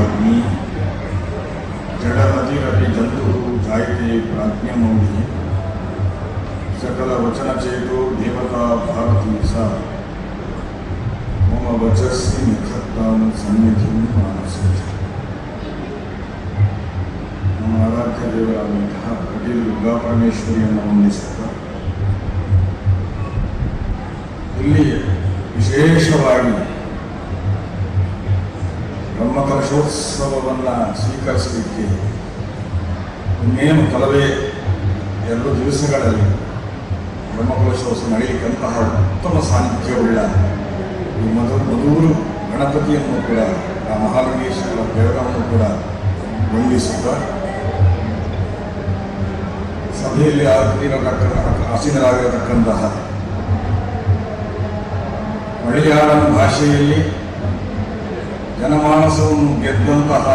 वाग्मी जडमतिरपि जन्तुः जायते प्राज्ञमौलिः सकलवचनचेतो देवता भारती सा मम वचस्सि निधत्तां सन्निधिं मानसे ನಮ್ಮ ಆರಾಧ್ಯ ದೇವರಾದಂತಹ ಕಟೀಲು ದುರ್ಗಾ ಪರಮೇಶ್ವರಿಯನ್ನು ವಂದಿಸುತ್ತಾ ಇಲ್ಲಿ ವಿಶೇಷವಾಗಿ ಬ್ರಹ್ಮಕಲಶೋತ್ಸವವನ್ನು ಸ್ವೀಕರಿಸಲಿಕ್ಕೆ ಇನ್ನೇನು ಕೆಲವೇ 2 ದಿವಸಗಳಲ್ಲಿ ಬ್ರಹ್ಮಕಲಶೋತ್ಸವ ನಡೆಯಲಿಕ್ಕಂತಹ ಉತ್ತಮ ಸಾನ್ನಿಧ್ಯವುಳ್ಳ ಈ ಮಧೂರು ಗಣಪತಿಯನ್ನು ಕೂಡ ಆ ಮಹಾಲಿಂಗೇಶ್ವರ ದೇವರನ್ನು ಕೂಡ ವಂದಿಸುತ್ತಾ ಸಭೆಯಲ್ಲಿ ಆಸೀನರಾಗಿರತಕ್ಕಂತಹ ಮಲಯಾಳಂ ಭಾಷೆಯಲ್ಲಿ ಜನಮಾನಸವನ್ನು ಗೆದ್ದಂತಹ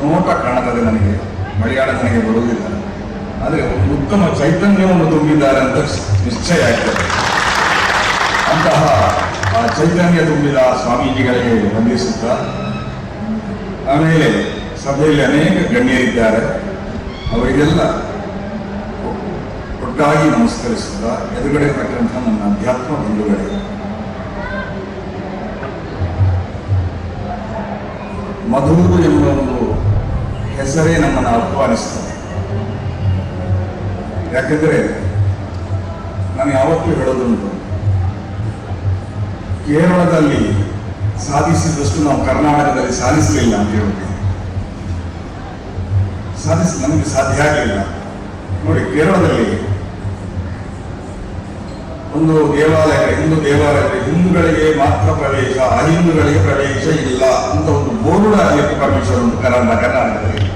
ನೋಟ ಕಾಣುತ್ತದೆ. ನನಗೆ ಮಲಯಾಳ ನನಗೆ ಬರುವುದಿಲ್ಲ, ಆದರೆ ಒಂದು ಉತ್ತಮ ಚೈತನ್ಯವನ್ನು ತುಂಬಿದ್ದಾರೆ ಅಂತ ನಿಶ್ಚಯ ಆಗ್ತದೆ. ಅಂತಹ ಆ ಚೈತನ್ಯ ತುಂಬಿದ ಸ್ವಾಮೀಜಿಗಳಿಗೆ ವಂದಿಸುತ್ತಾ ಆಮೇಲೆ ಸಭೆಯಲ್ಲಿ ಅನೇಕ ಗಣ್ಯರಿದ್ದಾರೆ, ಅವರಿಗೆಲ್ಲ ಒಟ್ಟಾಗಿ ನಮಸ್ಕರಿಸುತ್ತಾ ಎದುರುಗಡೆ ಇರತಕ್ಕಂಥ ನನ್ನ ಅಧ್ಯಾತ್ಮ ಬಂಧುಗಳಿಗೆ ಮಧೂರು ಎಂಬ ಒಂದು ಹೆಸರೇ ನಮ್ಮನ್ನು ಆಹ್ವಾನಿಸ್ತದೆ. ಯಾಕೆಂದರೆ ನಾನು ಯಾವತ್ತೂ ಹೇಳೋದುಂಟು, ಕೇರಳದಲ್ಲಿ ಸಾಧಿಸಿದಷ್ಟು ನಾವು ಕರ್ನಾಟಕದಲ್ಲಿ ಸಾಧಿಸಲಿಲ್ಲ ಅಂತ ಹೇಳ್ತೀವಿ. ನಮಗೆ ಸಾಧ್ಯ ಆಗಲಿಲ್ಲ. ನೋಡಿ, ಕೇರಳದಲ್ಲಿ ಒಂದು ದೇವಾಲಯ, ಹಿಂದೂ ದೇವಾಲಯದಲ್ಲಿ ಹಿಂದೂಗಳಿಗೆ ಮಾತ್ರ ಪ್ರವೇಶ, ಅಹಿಂದೂಗಳಿಗೆ ಪ್ರವೇಶ ಇಲ್ಲ ಅಂತ ಒಂದು ಬೋರ್ಡ್ ಆಗಲಿಕ್ಕೆ ಪರ್ಮಿಷನ್ ಉಂಟು ಕರ್ನಾಟಕದಲ್ಲಿ.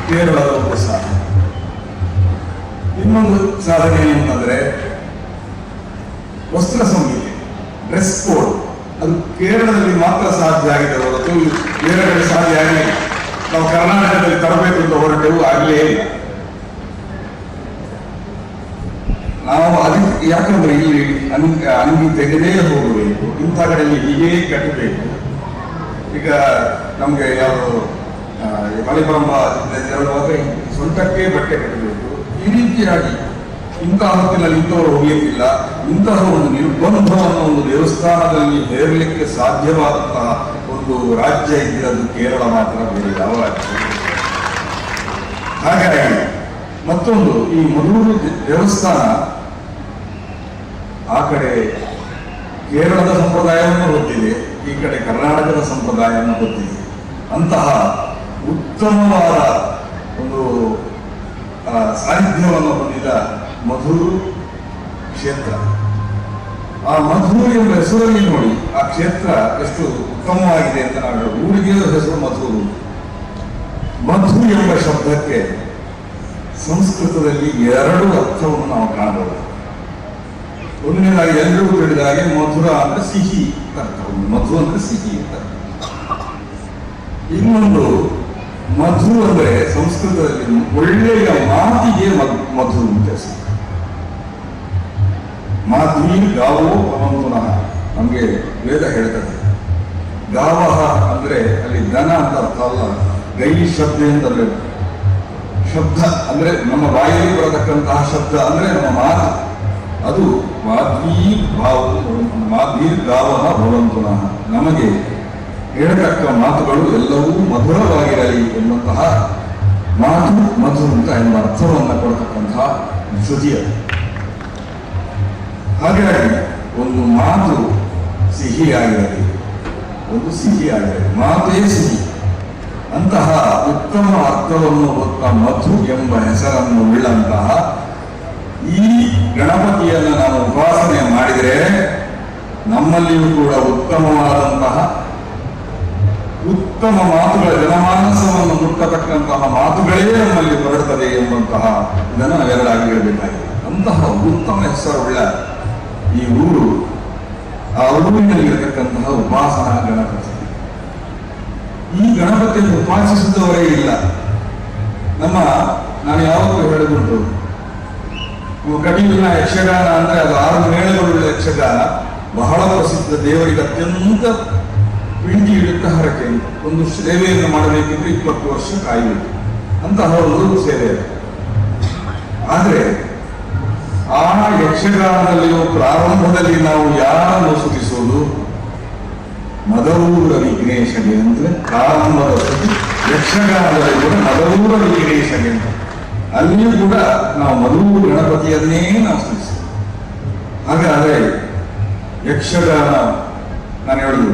ಕೇರಳದ ಒಂದು ಸಾಧನೆ. ಇನ್ನೊಂದು ಸಾಧನೆ ಏನಂತಂದ್ರೆ ವಸ್ತ್ರ ಸಂಹಿತೆ, ಡ್ರೆಸ್ ಕೋಡ್. ಅದು ಕೇರಳದಲ್ಲಿ ಮಾತ್ರ ಸಾಧ್ಯ ಆಗಿದೆ ಹೊರತು ಬೇರೆ ಕಡೆ ಸಾಧ್ಯ ಆಗಲಿಲ್ಲ. ನಾವು ಕರ್ನಾಟಕದಲ್ಲಿ ತರಬೇಕು ಅಂತ ಹೊರಟೆವು, ಆಗಲೇ ಇಲ್ಲ. ನಾವು ಅದಕ್ಕೆ ಯಾಕಂದ್ರೆ ಇಲ್ಲಿ ಅಂಗಿ ತೆಗೆದೇ ಹೋಗಬೇಕು, ಇಂಥ ಕಡೆಯಲ್ಲಿ ಹೀಗೇ ಕಟ್ಟಬೇಕು. ಈಗ ನಮ್ಗೆ ಯಾರು ಮಲೆಪರಂಬ ಹೇಳುವಾಗ ಸ್ವಂತಕ್ಕೆ ಬಟ್ಟೆ ಕಟ್ಟಬೇಕು. ಈ ರೀತಿಯಾಗಿ ಇಂತಹ ಹೊತ್ತಿನಲ್ಲಿ ಇಂಥವರು ಹೋಗಲಿಕ್ಕಿಲ್ಲ. ಇಂತಹ ಒಂದು ನಿರ್ಬಂಧವನ್ನು ಒಂದು ದೇವಸ್ಥಾನದಲ್ಲಿ ಹೇರಲಿಕ್ಕೆ ಸಾಧ್ಯವಾದಂತಹ ಒಂದು ರಾಜ್ಯ ಇದ್ದಿರೋದು ಕೇರಳ ಮಾತ್ರ, ಬೇರೆ ಯಾವ ರಾಜ್ಯ. ಹಾಗಾಗಿ ಮತ್ತೊಂದು, ಈ ಮಧೂರು ದೇವಸ್ಥಾನ ಆ ಕಡೆ ಕೇರಳದ ಸಂಪ್ರದಾಯವನ್ನು ಹೊಂದಿದೆ, ಈ ಕಡೆ ಕರ್ನಾಟಕದ ಸಂಪ್ರದಾಯವನ್ನು ಹೊಂದಿದೆ. ಅಂತಹ ಉತ್ತಮವಾದ ಒಂದು ಸಾನ್ನಿಧ್ಯವನ್ನು ಹೊಂದಿದ ಮಧೂರು ಕ್ಷೇತ್ರ. ಆ ಮಧೂರು ಎಂಬ ಹೆಸರಲ್ಲಿ ನೋಡಿ, ಆ ಕ್ಷೇತ್ರ ಎಷ್ಟು ಉತ್ತಮವಾಗಿದೆ ಅಂತ ನಾವು ಹೇಳೋದು. ಊರಿಗೆ ಹೆಸರು ಮಧೂರು. ಮಧು ಎಂಬ ಶಬ್ದಕ್ಕೆ ಸಂಸ್ಕೃತದಲ್ಲಿ 2 ಅರ್ಥವನ್ನು ನಾವು ಕಾಣಬಹುದು. ಒಂದನೇದಾಗಿ ಎಲ್ಲರಿಗೂ ತಿಳಿದ ಹಾಗೆ ಮಧುರ ಅಂದ್ರೆ ಸಿಹಿ ಅರ್ಥ, ಮಧು ಅಂದ್ರೆ ಸಿಹಿ ಅಂತ. ಇನ್ನೊಂದು ಮಧು ಅಂದ್ರೆ ಸಂಸ್ಕೃತದಲ್ಲಿ ಒಳ್ಳೆಯ ಮಾತಿಗೆ ಮಧು ಅಂತ ಹೆಸರು. ಮಾಧ್ವಿ ಗಾವೋ ಭವಂತುನಃ ನಮಗೆ ವೇದ ಹೇಳ್ತದೆ. ಗಾವಹ ಅಂದ್ರೆ ಅಲ್ಲಿ ದನ ಅಂತ ಅರ್ಥ ಅಲ್ಲ, ಗೈ ಶಬ್ದ ಅಂತಂದ್ರೆ ಶಬ್ದ ಅಂದ್ರೆ ನಮ್ಮ ಬಾಯಲ್ಲಿ ಬರತಕ್ಕಂತಹ ಶಬ್ದ ಅಂದ್ರೆ ನಮ್ಮ ಮಾತು. ಅದು ಮಾಧ್ವೀರ್ ಗಾವಹ ಭವಂತುನಃ, ನಮಗೆ ಹೇಳತಕ್ಕ ಮಾತುಗಳು ಎಲ್ಲವೂ ಮಧುರವಾಗಿರಲಿ ಎನ್ನುವಂತಹ ಮಾತು ಮಧು ಅಂತ ಎಂಬ ಅರ್ಥವನ್ನು ಕೊಡತಕ್ಕಂತಹ ಶ್ರುತಿಯ. ಹಾಗಾಗಿ ಒಂದು ಮಾತು ಸಿಹಿಯಾಗಿರಲಿ, ಒಂದು ಸಿಹಿಯಾಗಿರಲಿ, ಮಾತೇ ಸಿಹಿ. ಅಂತಹ ಉತ್ತಮ ಅರ್ಥವನ್ನು ಹೊತ್ತ ಮಧು ಎಂಬ ಹೆಸರನ್ನು ಉಳ್ಳಂತಹ ಈ ಗಣಪತಿಯನ್ನು ನಾವು ಉಪಾಸನೆ ಮಾಡಿದರೆ ನಮ್ಮಲ್ಲಿಯೂ ಕೂಡ ಉತ್ತಮವಾದಂತಹ ಉತ್ತಮ ಮಾತುಗಳ ಜನಮಾನಸವನ್ನು ಮುಟ್ಟತಕ್ಕಂತಹ ಮಾತುಗಳೇ ನಮ್ಮಲ್ಲಿ ಹೊರಡ್ತದೆ ಎಂಬಂತಹ ಇದನ್ನು ನಾವೆಲ್ಲರಾಗಿ ಹೇಳಬೇಕಾಗಿದೆ. ಅಂತಹ ಉತ್ತಮ ಹೆಸರುಳ್ಳ ಈ ಊರು, ಆ ಊರಿನಲ್ಲಿರತಕ್ಕಂತಹ ಉಪಾಸನಾ ಗಣಪತಿ. ಈ ಗಣಪತಿಯನ್ನು ಉಪಾಸಿಸಿದವರೇ ಇಲ್ಲ. ನಾನು ಯಾವಾಗಲೂ ಹೇಳುದುಂಟು, ಕಟೀಲಿನ ಯಕ್ಷಗಾನ ಅಂದ್ರೆ ಅದು 6 ಮೇಳಗಳುಳ್ಳ ಯಕ್ಷಗಾನ ಬಹಳ ಪ್ರಸಿದ್ಧ, ದೇವರಿಗೆ ಅತ್ಯಂತ ಪ್ರೀತಿ ಇಡುತ್ತ ಹರಕೆ. ಒಂದು ಸೇವೆಯನ್ನು ಮಾಡಬೇಕಿದ್ರೆ 20 ವರ್ಷ ಕಾಯಬೇಕು, ಅಂತಹ ಒಂದು ಸೇವೆ. ಆದರೆ ಆ ಯಕ್ಷಗಾನದಲ್ಲಿಯೂ ಪ್ರಾರಂಭದಲ್ಲಿ ನಾವು ಯಾರನ್ನು ಸ್ತುತಿಸೋದು? ಮದವೂರ ವಿಘ್ನೇಶಗೆ. ಅಂದ್ರೆ ಪ್ರಾರಂಭದ ಸ್ತುತಿ ಯಕ್ಷಗಾನದಲ್ಲಿ ಕೂಡ ಮದವೂರ ವಿಘ್ನೇಶಗೆ ಅಂತ. ಅಲ್ಲಿಯೂ ಕೂಡ ನಾವು ಮದವೂರು ಗಣಪತಿಯನ್ನೇ ನಾವು ಸ್ತುತಿಸ್ತೇವೆ. ಹಾಗಾದ್ರೆ ಯಕ್ಷಗಾನ, ನಾನು ಹೇಳುದು,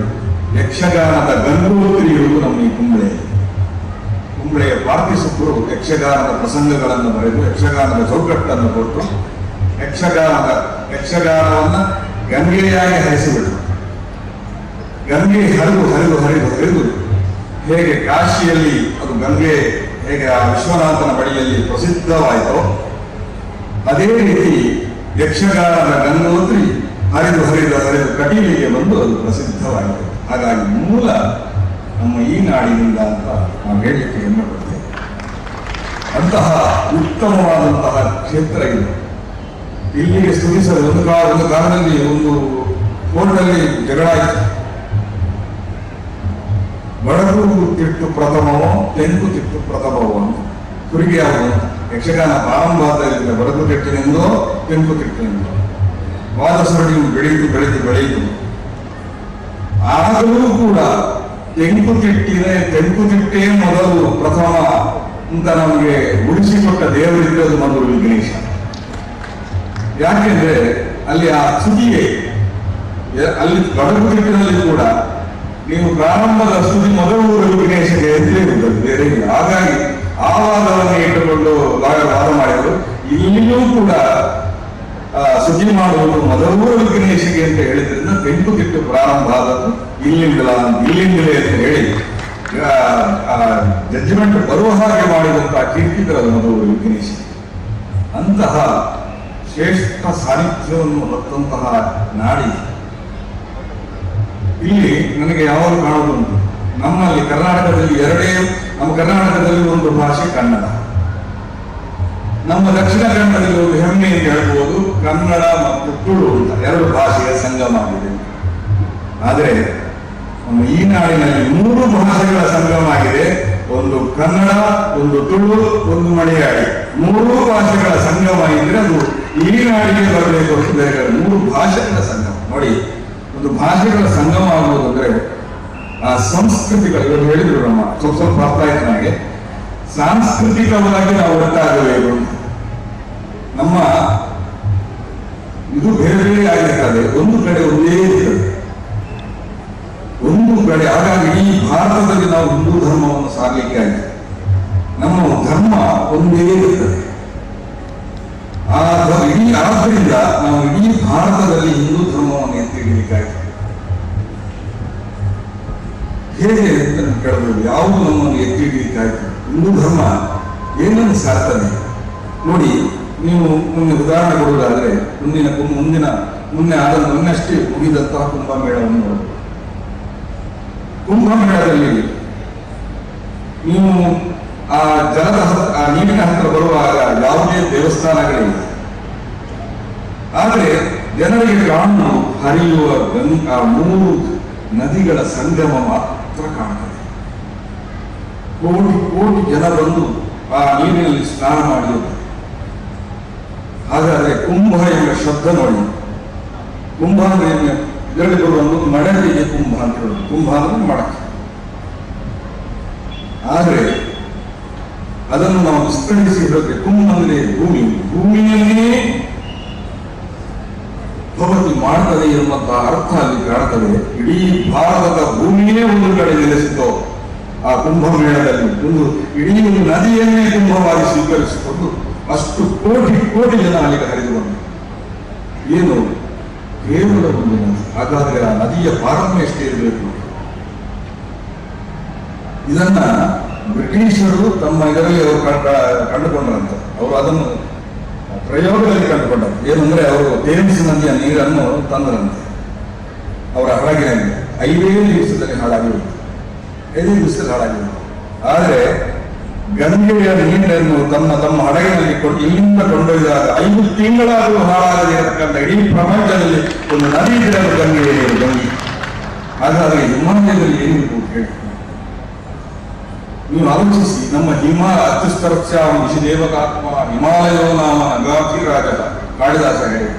ಯಕ್ಷಗಾನದ ಗಂಗೋತ್ರಿ ಇರುವುದು ನಮ್ಮ ಈ ಕುಂಬಳೆಯ ಪಾರ್ಥಿಸುತ್ತರು ಯಕ್ಷಗಾನದ ಪ್ರಸಂಗಗಳನ್ನು ಬರೆದು ಯಕ್ಷಗಾನದ ಚೌಕಟ್ಟನ್ನು ಕೊಟ್ಟು ಯಕ್ಷಗಾನವನ್ನ ಗಂಗೆಯಾಗಿ ಹರಿಸಿಬಿಟ್ಟು, ಗಂಗೆ ಹರಿದು ಹೇಗೆ ಕಾಶಿಯಲ್ಲಿ ಅದು ಗಂಗೆ ಹೇಗೆ ಆ ವಿಶ್ವನಾಥನ ಬಳಿಯಲ್ಲಿ ಪ್ರಸಿದ್ಧವಾಯಿತೋ ಅದೇ ರೀತಿ ಯಕ್ಷಗಾನದ ಗಂಗೋತ್ರಿ ಹರಿದು ಕಟೀಲಿಗೆ ಬಂದು ಅದು ಪ್ರಸಿದ್ಧವಾಗಿದೆ. ಹಾಗಾಗಿ ಮೂಲ ನಮ್ಮ ಈ ನಾಡಿನಿಂದ ಅಂತ ನಾವು ಹೇಳಲಿಕ್ಕೆ ಹೆಮ್ಮೆ ಪಡ್ತೇವೆ. ಅಂತಹ ಉತ್ತಮವಾದಂತಹ ಕ್ಷೇತ್ರ ಇದು. ಇಲ್ಲಿಗೆ ಸ್ತುತಿಸಲು ಒಂದು ಕಾಲದಲ್ಲಿ ಒಂದು ಕೋರ್ಟಲ್ಲಿ ಜಗಳ ಆಯಿತು. ಬಡಗು ತಿಟ್ಟು ಪ್ರಥಮವೋ ತೆಂಕು ತಿಟ್ಟು ಪ್ರಥಮವೋ ಅಂತ ಕುರಿಗೆ ಅವರು ಯಕ್ಷಗಾನ ಪ್ರಾರಂಭದಿಂದ ಬಡಗು ತಿಟ್ಟಿನಿಂದೋ ತೆಂಕು ತಿಟ್ಟಿನಿಂದೋ ವಾದ ಸರಣಿಯು ಬೆಳೆಯಿತು. ಆಗಲೂ ಕೂಡ ತೆಂಕು ತಿಟ್ಟೇ ಮೊದಲು ಪ್ರಥಮ ಅಂತ ನಮಗೆ ಉಳಿಸಿಕೊಟ್ಟ ದೇವರಿರೋದು ಮೊದಲು ವಿಘ್ನೇಶ. ಯಾಕೆಂದ್ರೆ ಅಲ್ಲಿ ಆ ಸ್ತುತಿಗೆ, ಅಲ್ಲಿ ಬಡಗು ತಿಟ್ಟಿನಲ್ಲಿ ಕೂಡ ನೀವು ಪ್ರಾರಂಭದ ಸ್ತುತಿ ಮೊದಲು ವಿಘ್ನೇಶಗೆ ಎದುರೇ ಇರುತ್ತದೆ, ಬೇರೆ ಇಲ್ಲ. ಹಾಗಾಗಿ ಆ ವಾದವನ್ನು ಇಟ್ಟುಕೊಂಡು ವಾದ ಮಾಡಿದರು. ಇಲ್ಲಿಯೂ ಕೂಡ ಸ್ತುತಿ ಮಾಡುವುದು ಮೊದಲು ವಿಘ್ನೇಶಗೆ ಅಂತ ಹೇಳಿದ್ರಿಂದ ತೆಂಕು ತಿಟ್ಟು ಪ್ರಾರಂಭ ಆದದ್ದು ಇಲ್ಲಿಂದಲೇ ಅಂತ ಹೇಳಿ ಜಡ್ಜ್ಮೆಂಟ್ ಬರುವ ಹಾಗೆ ಮಾಡಿದಂತಹ ಕೀರ್ತಿಕರದ ಮೊದಲು ವಿಘ್ನೇಶ. ಅಂತಹ ಶ್ರೇಷ್ಠ ಸಾಹಿತ್ಯವನ್ನು ಹೊತ್ತಂತಹ ನಾಡಿ ಇಲ್ಲಿ ನನಗೆ ಯಾವಾಗ ಕಾಣುವುದುಂಟು. ನಮ್ಮಲ್ಲಿ ಕರ್ನಾಟಕದಲ್ಲಿ ನಮ್ಮ ಕರ್ನಾಟಕದಲ್ಲಿ ಒಂದು ಭಾಷೆ ಕನ್ನಡ. ನಮ್ಮ ದಕ್ಷಿಣ ಕನ್ನಡದಲ್ಲಿ ಒಂದು ಹೆಮ್ಮೆ ಅಂತ ಹೇಳ್ಬೋದು, ಕನ್ನಡ ಮತ್ತು ತುಳು ಅಂತ 2 ಭಾಷೆಯ ಸಂಗಮ ಆಗಿದೆ. ಆದರೆ ನಮ್ಮ ಈ ನಾಡಿನಲ್ಲಿ 3 ಭಾಷೆಗಳ ಸಂಗಮ ಆಗಿದೆ. ಒಂದು ಕನ್ನಡ, ಒಂದು ತುಳು, ಒಂದು ಮಲಯಾಳಿ. 3 ಭಾಷೆಗಳ ಸಂಗಮ ಇದ್ರೆ ಅದು ಈ ನಾಡಿಗೆ ಬರಬೇಕು ಅಂತ ಬೇರೆ 3 ಭಾಷೆಗಳ ಸಂಗಮ. ನೋಡಿ, ಒಂದು ಭಾಷೆಗಳ ಸಂಗಮ ಆಗುವುದಂದ್ರೆ ಆ ಸಂಸ್ಕೃತಿಗಳು, ಇವರು ಹೇಳಿದ್ರು ನಮ್ಮ ಸ್ವಲ್ಪ ಅರ್ಥ ಆಯ್ತು ನನಗೆ. ಸಾಂಸ್ಕೃತಿಕವಾಗಿ ನಾವು ಒಟ್ಟಾಗಬೇಕು. ನಮ್ಮ ಇದು ಬೇರೆ ಬೇರೆ ಆಗಿರ್ತದೆ, ಒಂದು ಕಡೆ ಒಂದೇ ಇರ್ತದೆ, ಒಂದು ಕಡೆ. ಹಾಗಾಗಿ ಈ ಭಾರತದಲ್ಲಿ ನಾವು ಹಿಂದೂ ಧರ್ಮವನ್ನು ಸಾರಲಿಕ್ಕೆ ಆಗಿದೆ. ನಮ್ಮ ಧರ್ಮ ಒಂದೇ ಇರ್ತದೆ. ಆದ್ದರಿಂದ ನಾವು ಇಡೀ ಭಾರತದಲ್ಲಿ ಹಿಂದೂ ಧರ್ಮವನ್ನು ಎತ್ತಿ ಹಿಡಿಯಲಿಕ್ಕಾಗಿದೆ. ಹೇಗೆ ಅಂತ ಕೇಳಬಹುದು, ಯಾವುದು ನಮ್ಮನ್ನು ಎತ್ತಿ ಹಿಡಿಯಲಿಕ್ಕಾಯ್ತು? ಹಿಂದೂ ಧರ್ಮ ಏನನ್ನು ಸಾರ್ತದೆ ನೋಡಿ. ನೀವು ಮುಂದೆ ಉದಾಹರಣೆ ಕೊಡುವುದಾದ್ರೆ, ಮೊನ್ನಷ್ಟೇ ಮುಗಿದಂತಹ ಕುಂಭಮೇಳವನ್ನು ನೋಡಬಹುದು. ಕುಂಭಮೇಳದಲ್ಲಿ ನೀವು ಆ ನೀರಿನ ಹತ್ತಿರ ಬರುವಾಗ ಯಾವುದೇ ದೇವಸ್ಥಾನಗಳಿಲ್ಲ. ಆದರೆ ಜನರಿಗೆ ಕಾಣಲು ಹರಿಯುವ 3 ನದಿಗಳ ಸಂಗಮ ಮಾತ್ರ ಕಾಣುತ್ತದೆ. ಕೋಟಿ ಜನ ಬಂದು ಆ ನೀರಿನಲ್ಲಿ ಸ್ನಾನ ಮಾಡಿದರು. ಹಾಗಾದ್ರೆ ಕುಂಭ ಎಂಬ ಶಬ್ದ ನೋಡಿ. ಕುಂಭ ಅಂದ್ರೆ ಇದರಲ್ಲಿ ಬರುವಂದು ಮಡಲಿಗೆ ಕುಂಭ ಅಂತ ಹೇಳುದು. ಕುಂಭ ಅಂದ್ರೆ ಮಡಕೆ. ಆದರೆ ಅದನ್ನು ನಾವು ವಿಸ್ತರಿಸಿ ಹೇಳಬೇಕು. ಕುಂಭ ಅಂದ್ರೆ ಭೂಮಿಯನ್ನೇ ಭವತಿ ಮಾಡ್ತದೆ ಎಂಬಂತಹ ಅರ್ಥ ಅಲ್ಲಿ ಕಾಣ್ತದೆ. ಇಡೀ ಭಾರತದ ಭೂಮಿಯೇ ಒಂದು ಕಡೆ ನೆಲೆಸಿತು ಆ ಕುಂಭಮೇಳದಲ್ಲಿ. ಇಡೀ ಒಂದು ನದಿಯನ್ನೇ ಕುಂಭವಾಗಿ ಸ್ವೀಕರಿಸಿಕೊಂಡು ಅಷ್ಟು ಕೋಟಿ ಜನ ಅಲ್ಲಿಗೆ ಹರಿದು ಬಂದರು. ಏನು ಕೇವಲ ಒಂದು ನದಿ. ಹಾಗಾದ್ರೆ ಆ ನದಿಯ ಪಾರಮ್ಯ ಎಷ್ಟೇ ಇರಬೇಕು. ಇದನ್ನ ಬ್ರಿಟಿಷರು ತಮ್ಮ ಇದರಲ್ಲಿ ಅವರು ಕಂಡುಕೊಂಡ್ರಂತೆ. ಅವರು ಅದನ್ನು ಪ್ರಯೋಗದಲ್ಲಿ ಕಂಡುಕೊಂಡರು. ಏನಂದ್ರೆ ಅವರು ಥೇಮ್ಸ್ ನದಿಯ ನೀರನ್ನು ತಂದರಂತೆ ಅವರ ಹಡಗಿನಲ್ಲಿ. 5 ದಿವಸದಲ್ಲಿ ಹಾಳಾಗಿರುವುದು. 5 ದಿವಸದಲ್ಲಿ ಹಾಳಾಗಿರುವುದು. ಆದರೆ ಗಂಗೆಯ ನೀರನ್ನು ತಮ್ಮ ಹಡಗಿನಲ್ಲಿ ಇಲ್ಲಿಂದ ಕೊಂಡೊಯ್ದಾಗ 5 ತಿಂಗಳಾದರೂ ಹಾಳಾಗದೇ ಇರತಕ್ಕಂಥ ಇಡೀ ಪ್ರಪಂಚದಲ್ಲಿ ಒಂದು ನದಿ ಇದ್ರೆ ಗಂಗೆಯ ನೀರು. ಗಂಗೆ ಹಾಗಾದ್ರೆ ಹಿಮಾಲಯದಲ್ಲಿ ಏನಿರ್ಬೋದು ಹೇಳಿ? ನೀವು ಆಲೋಚಿಸಿ. ನಮ್ಮ ಅತ್ಯುಸ್ತರಸ್ಯ ವಿಷಿದೇವಕಾತ್ಮ ಹಿಮಾಲಯೋ ನಾಮ ನಗಾಧಿರಾಜ ಕಾಳಿದಾಸ ಹೇಳಿ.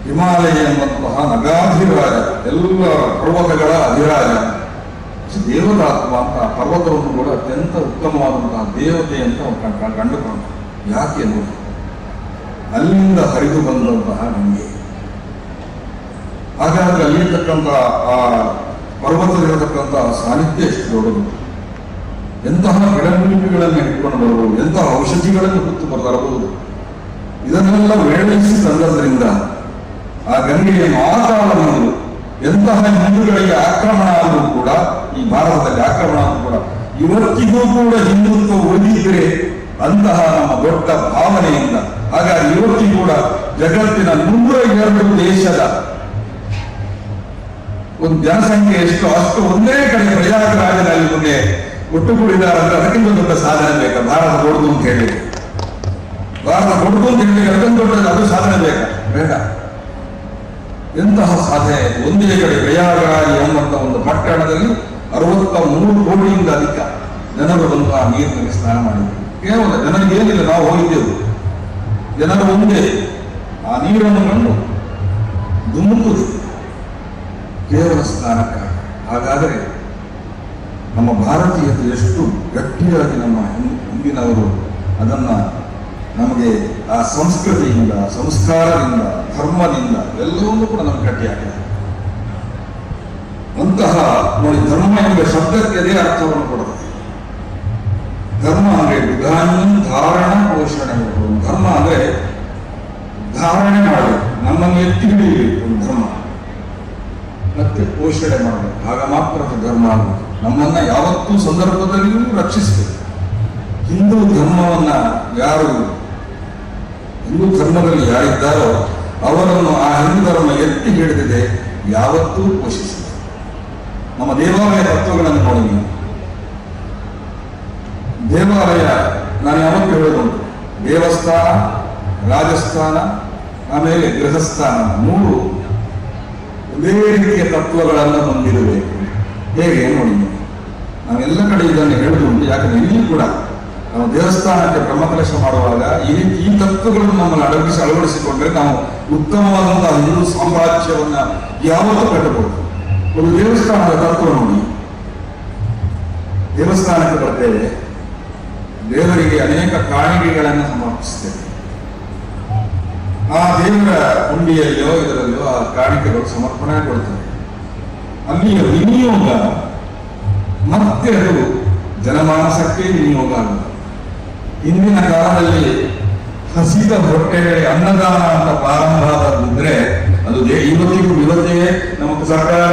ಹಿಮಾಲಯ ಎಂಬಂತಹ ನಗಾಧಿರಾಜ, ಎಲ್ಲ ಪರ್ವತಗಳ ಅಧಿರಾಜ ದೇವತಾತ್ಮ ಅಂತ, ಪರ್ವತವನ್ನು ಕೂಡ ಅತ್ಯಂತ ಉತ್ತಮವಾದಂತಹ ದೇವತೆ ಅಂತ ಕಂಡುಕೊಂಡು. ಯಾಕೆ ನೋಡಿ, ಅಲ್ಲಿಂದ ಹರಿದು ಬಂದಂತಹ ಗಂಗೆ. ಹಾಗಾದ್ರೆ ಅಲ್ಲಿರ್ತಕ್ಕಂತಹ ಆ ಪರ್ವತದಲ್ಲಿರತಕ್ಕಂತಹ ಸಾನ್ನಿಧ್ಯ ಎಷ್ಟು ದೊಡ್ಡದು. ಎಂತಹ ಗಿಡಮೂಲಿಕೆಗಳನ್ನು ಇಟ್ಕೊಂಡು ಬರಬಹುದು, ಎಂತಹ ಔಷಧಿಗಳನ್ನು ಹೊತ್ತು ಬರಬಹುದು. ಇದನ್ನೆಲ್ಲ ಮೇಳೈಸಿ ತಂದದ್ರಿಂದ ಆ ಗಂಗೆಯನ್ನು ಆಕಾರವನ್ನು ಎಂತಹ ಹಿಂದೂಗಳಿಗೆ ಆಕ್ರಮಣ ಆದರೂ ಕೂಡ, ಈ ಭಾರತದಲ್ಲಿ ಆಕ್ರಮಣ ಆದರೂ ಕೂಡ ಇವತ್ತಿಗೂ ಕೂಡ ಹಿಂದುತ್ವ ಉಳಿದಿದ್ದರೆ ಅಂತಹ ನಮ್ಮ ದೊಡ್ಡ ಭಾವನೆಯಿಂದ. ಹಾಗಾಗಿ ಇವತ್ತಿಗೂ ಕೂಡ ಜಗತ್ತಿನ 102 ದೇಶದ ಒಂದು ಜನಸಂಖ್ಯೆ ಎಷ್ಟು ಅಷ್ಟು ಒಂದೇ ಕಡೆ ಪ್ರಯಾಗರಾಜನಲ್ಲಿ ಮುಂದೆ ಒಟ್ಟುಗೂಡಿದ್ದಾರೆ ಅಂದ್ರೆ ಅದಕ್ಕಿಂತ ದೊಡ್ಡ ಸಾಧನೆ ಬೇಕಾ? ಭಾರತ ದೊಡ್ಡದು ಅಂತ ಹೇಳಿ, ಭಾರತ ದೊಡ್ಡದು ಅಂತ ಹೇಳಿ ಅದಕ್ಕಿಂತ ದೊಡ್ಡದು ಅದು ಸಾಧನೆ ಬೇಕಾ? ಬೇಡ. ಎಂತಹ ಸಾಧನೆ! ಒಂದೇ ಕಡೆ ಪ್ರಯಾಗರಾಜ ಎಂಬಂತ ಒಂದು ಪಟ್ಟಣದಲ್ಲಿ 63 ಕೋಟಿಯಿಂದ ಅಧಿಕ ಜನರು ಬಂದು ಆ ನೀರಿನಲ್ಲಿ ಸ್ನಾನ ಮಾಡಿದರು. ಕೇವಲ ಜನರಿಗೆ ಏನಿಲ್ಲ, ನಾವು ಹೋಗಿದ್ದೆವು, ಜನರು ಒಂದೇ ಆ ನೀರನ್ನು ಕಂಡು ಧುಮುಕುದು ಕೇವಲ ಸ್ನಾನಕ್ಕಾಗಿ. ಹಾಗಾದರೆ ನಮ್ಮ ಭಾರತೀಯತೆ ಎಷ್ಟು ಗಟ್ಟಿಯಾಗಿ ನಮ್ಮ ಹಿಂದಿನವರು ಅದನ್ನ ನಮಗೆ ಆ ಸಂಸ್ಕೃತಿಯಿಂದ, ಸಂಸ್ಕಾರದಿಂದ, ಧರ್ಮದಿಂದ ಎಲ್ಲವನ್ನೂ ಕೂಡ ನಮಗೆ ಗಟ್ಟಿಯಾಗಿದೆ. ಅಂತಹ ನೋಡಿ, ಧರ್ಮ ಎಂಬ ಶಬ್ದಕ್ಕೆ ಅದೇ ಅರ್ಥವನ್ನು ಕೊಡುತ್ತದೆ. ಧರ್ಮ ಅಂದ್ರೆ ವಿಧಾನ, ಧಾರಣ, ಪೋಷಣೆ. ಧರ್ಮ ಅಂದ್ರೆ ಧಾರಣೆ ಮಾಡಬೇಕು, ನಮ್ಮನ್ನು ಎತ್ತಿ ಹಿಡಿಯಬೇಕು ಧರ್ಮ, ಮತ್ತೆ ಪೋಷಣೆ ಮಾಡಬೇಕು. ಆಗ ಮಾತ್ರ ಧರ್ಮ ಆಗುತ್ತೆ. ನಮ್ಮನ್ನ ಯಾವತ್ತೂ ಸಂದರ್ಭದಲ್ಲಿಯೂ ರಕ್ಷಿಸಬೇಕು. ಹಿಂದೂ ಧರ್ಮವನ್ನ ಹಿಂದೂ ಧರ್ಮದಲ್ಲಿ ಯಾರಿದ್ದಾರೋ ಅವರನ್ನು ಆ ಹಿಂದೂ ಧರ್ಮ ಎತ್ತಿ ಹಿಡಿದಿದೆ, ಯಾವತ್ತೂ ಪೋಷಿಸಿದೆ. ನಮ್ಮ ದೇವಾಲಯ ತತ್ವಗಳನ್ನು ನೋಡಿ ನೀವು. ದೇವಾಲಯ ನಾನು ಯಾವತ್ತೂ ಹೇಳೋದುಂಟು, ದೇವಸ್ಥಾನ, ರಾಜಸ್ಥಾನ, ಆಮೇಲೆ ಗೃಹಸ್ಥಾನ, 3 ಒಂದೇ ರೀತಿಯ ತತ್ವಗಳನ್ನು ಹೊಂದಿರಬೇಕು. ಹೇಗೆ ನೋಡಿ, ನಾವೆಲ್ಲ ಕಡೆ ಇದನ್ನು ಹೇಳುದುಂಟು. ಯಾಕಂದ್ರೆ ಇಲ್ಲಿ ಕೂಡ ನಾವು ದೇವಸ್ಥಾನಕ್ಕೆ ಬ್ರಹ್ಮಕಲಶ ಮಾಡುವಾಗ ಈ ತತ್ವಗಳನ್ನು ನಮ್ಮನ್ನು ಅಳವಡಿಸಿಕೊಂಡ್ರೆ ನಾವು ಉತ್ತಮವಾದಂತಹ ಹಿಂದೂ ಸಾಮ್ರಾಜ್ಯವನ್ನ ಯಾವತ್ತೂ ಕಟ್ಟಬಹುದು. ಒಂದು ದೇವಸ್ಥಾನದ ತತ್ವ ನೋಡಿ. ದೇವಸ್ಥಾನಕ್ಕೆ ಬರ್ತೇವೆ, ದೇವರಿಗೆ ಅನೇಕ ಕಾಣಿಕೆಗಳನ್ನು ಸಮರ್ಪಿಸ್ತೇವೆ. ಆ ದೇವರ ಹುಂಡಿಯಲ್ಲೋ ಇದರಲ್ಲೋ ಆ ಕಾಣಿಕೆಗಳು ಸಮರ್ಪಣೆ ಕೊಡ್ತವೆ. ಅಲ್ಲಿಯ ವಿನಿಯೋಗ ಮತ್ತೆ ಅದು ಜನಮಾನಸಕ್ಕೆ ವಿನಿಯೋಗ ಆಗುತ್ತೆ. ಹಿಂದಿನ ಕಾಲದಲ್ಲಿ ಹಸಿದ ಹೊಟ್ಟೆಗೆ ಅನ್ನದಾನ ಅಂತ ಪ್ರಾರಂಭ ಆದಿದ್ರೆ ಅದು ಇವತ್ತೇ ನಮಗೆ ಸರ್ಕಾರ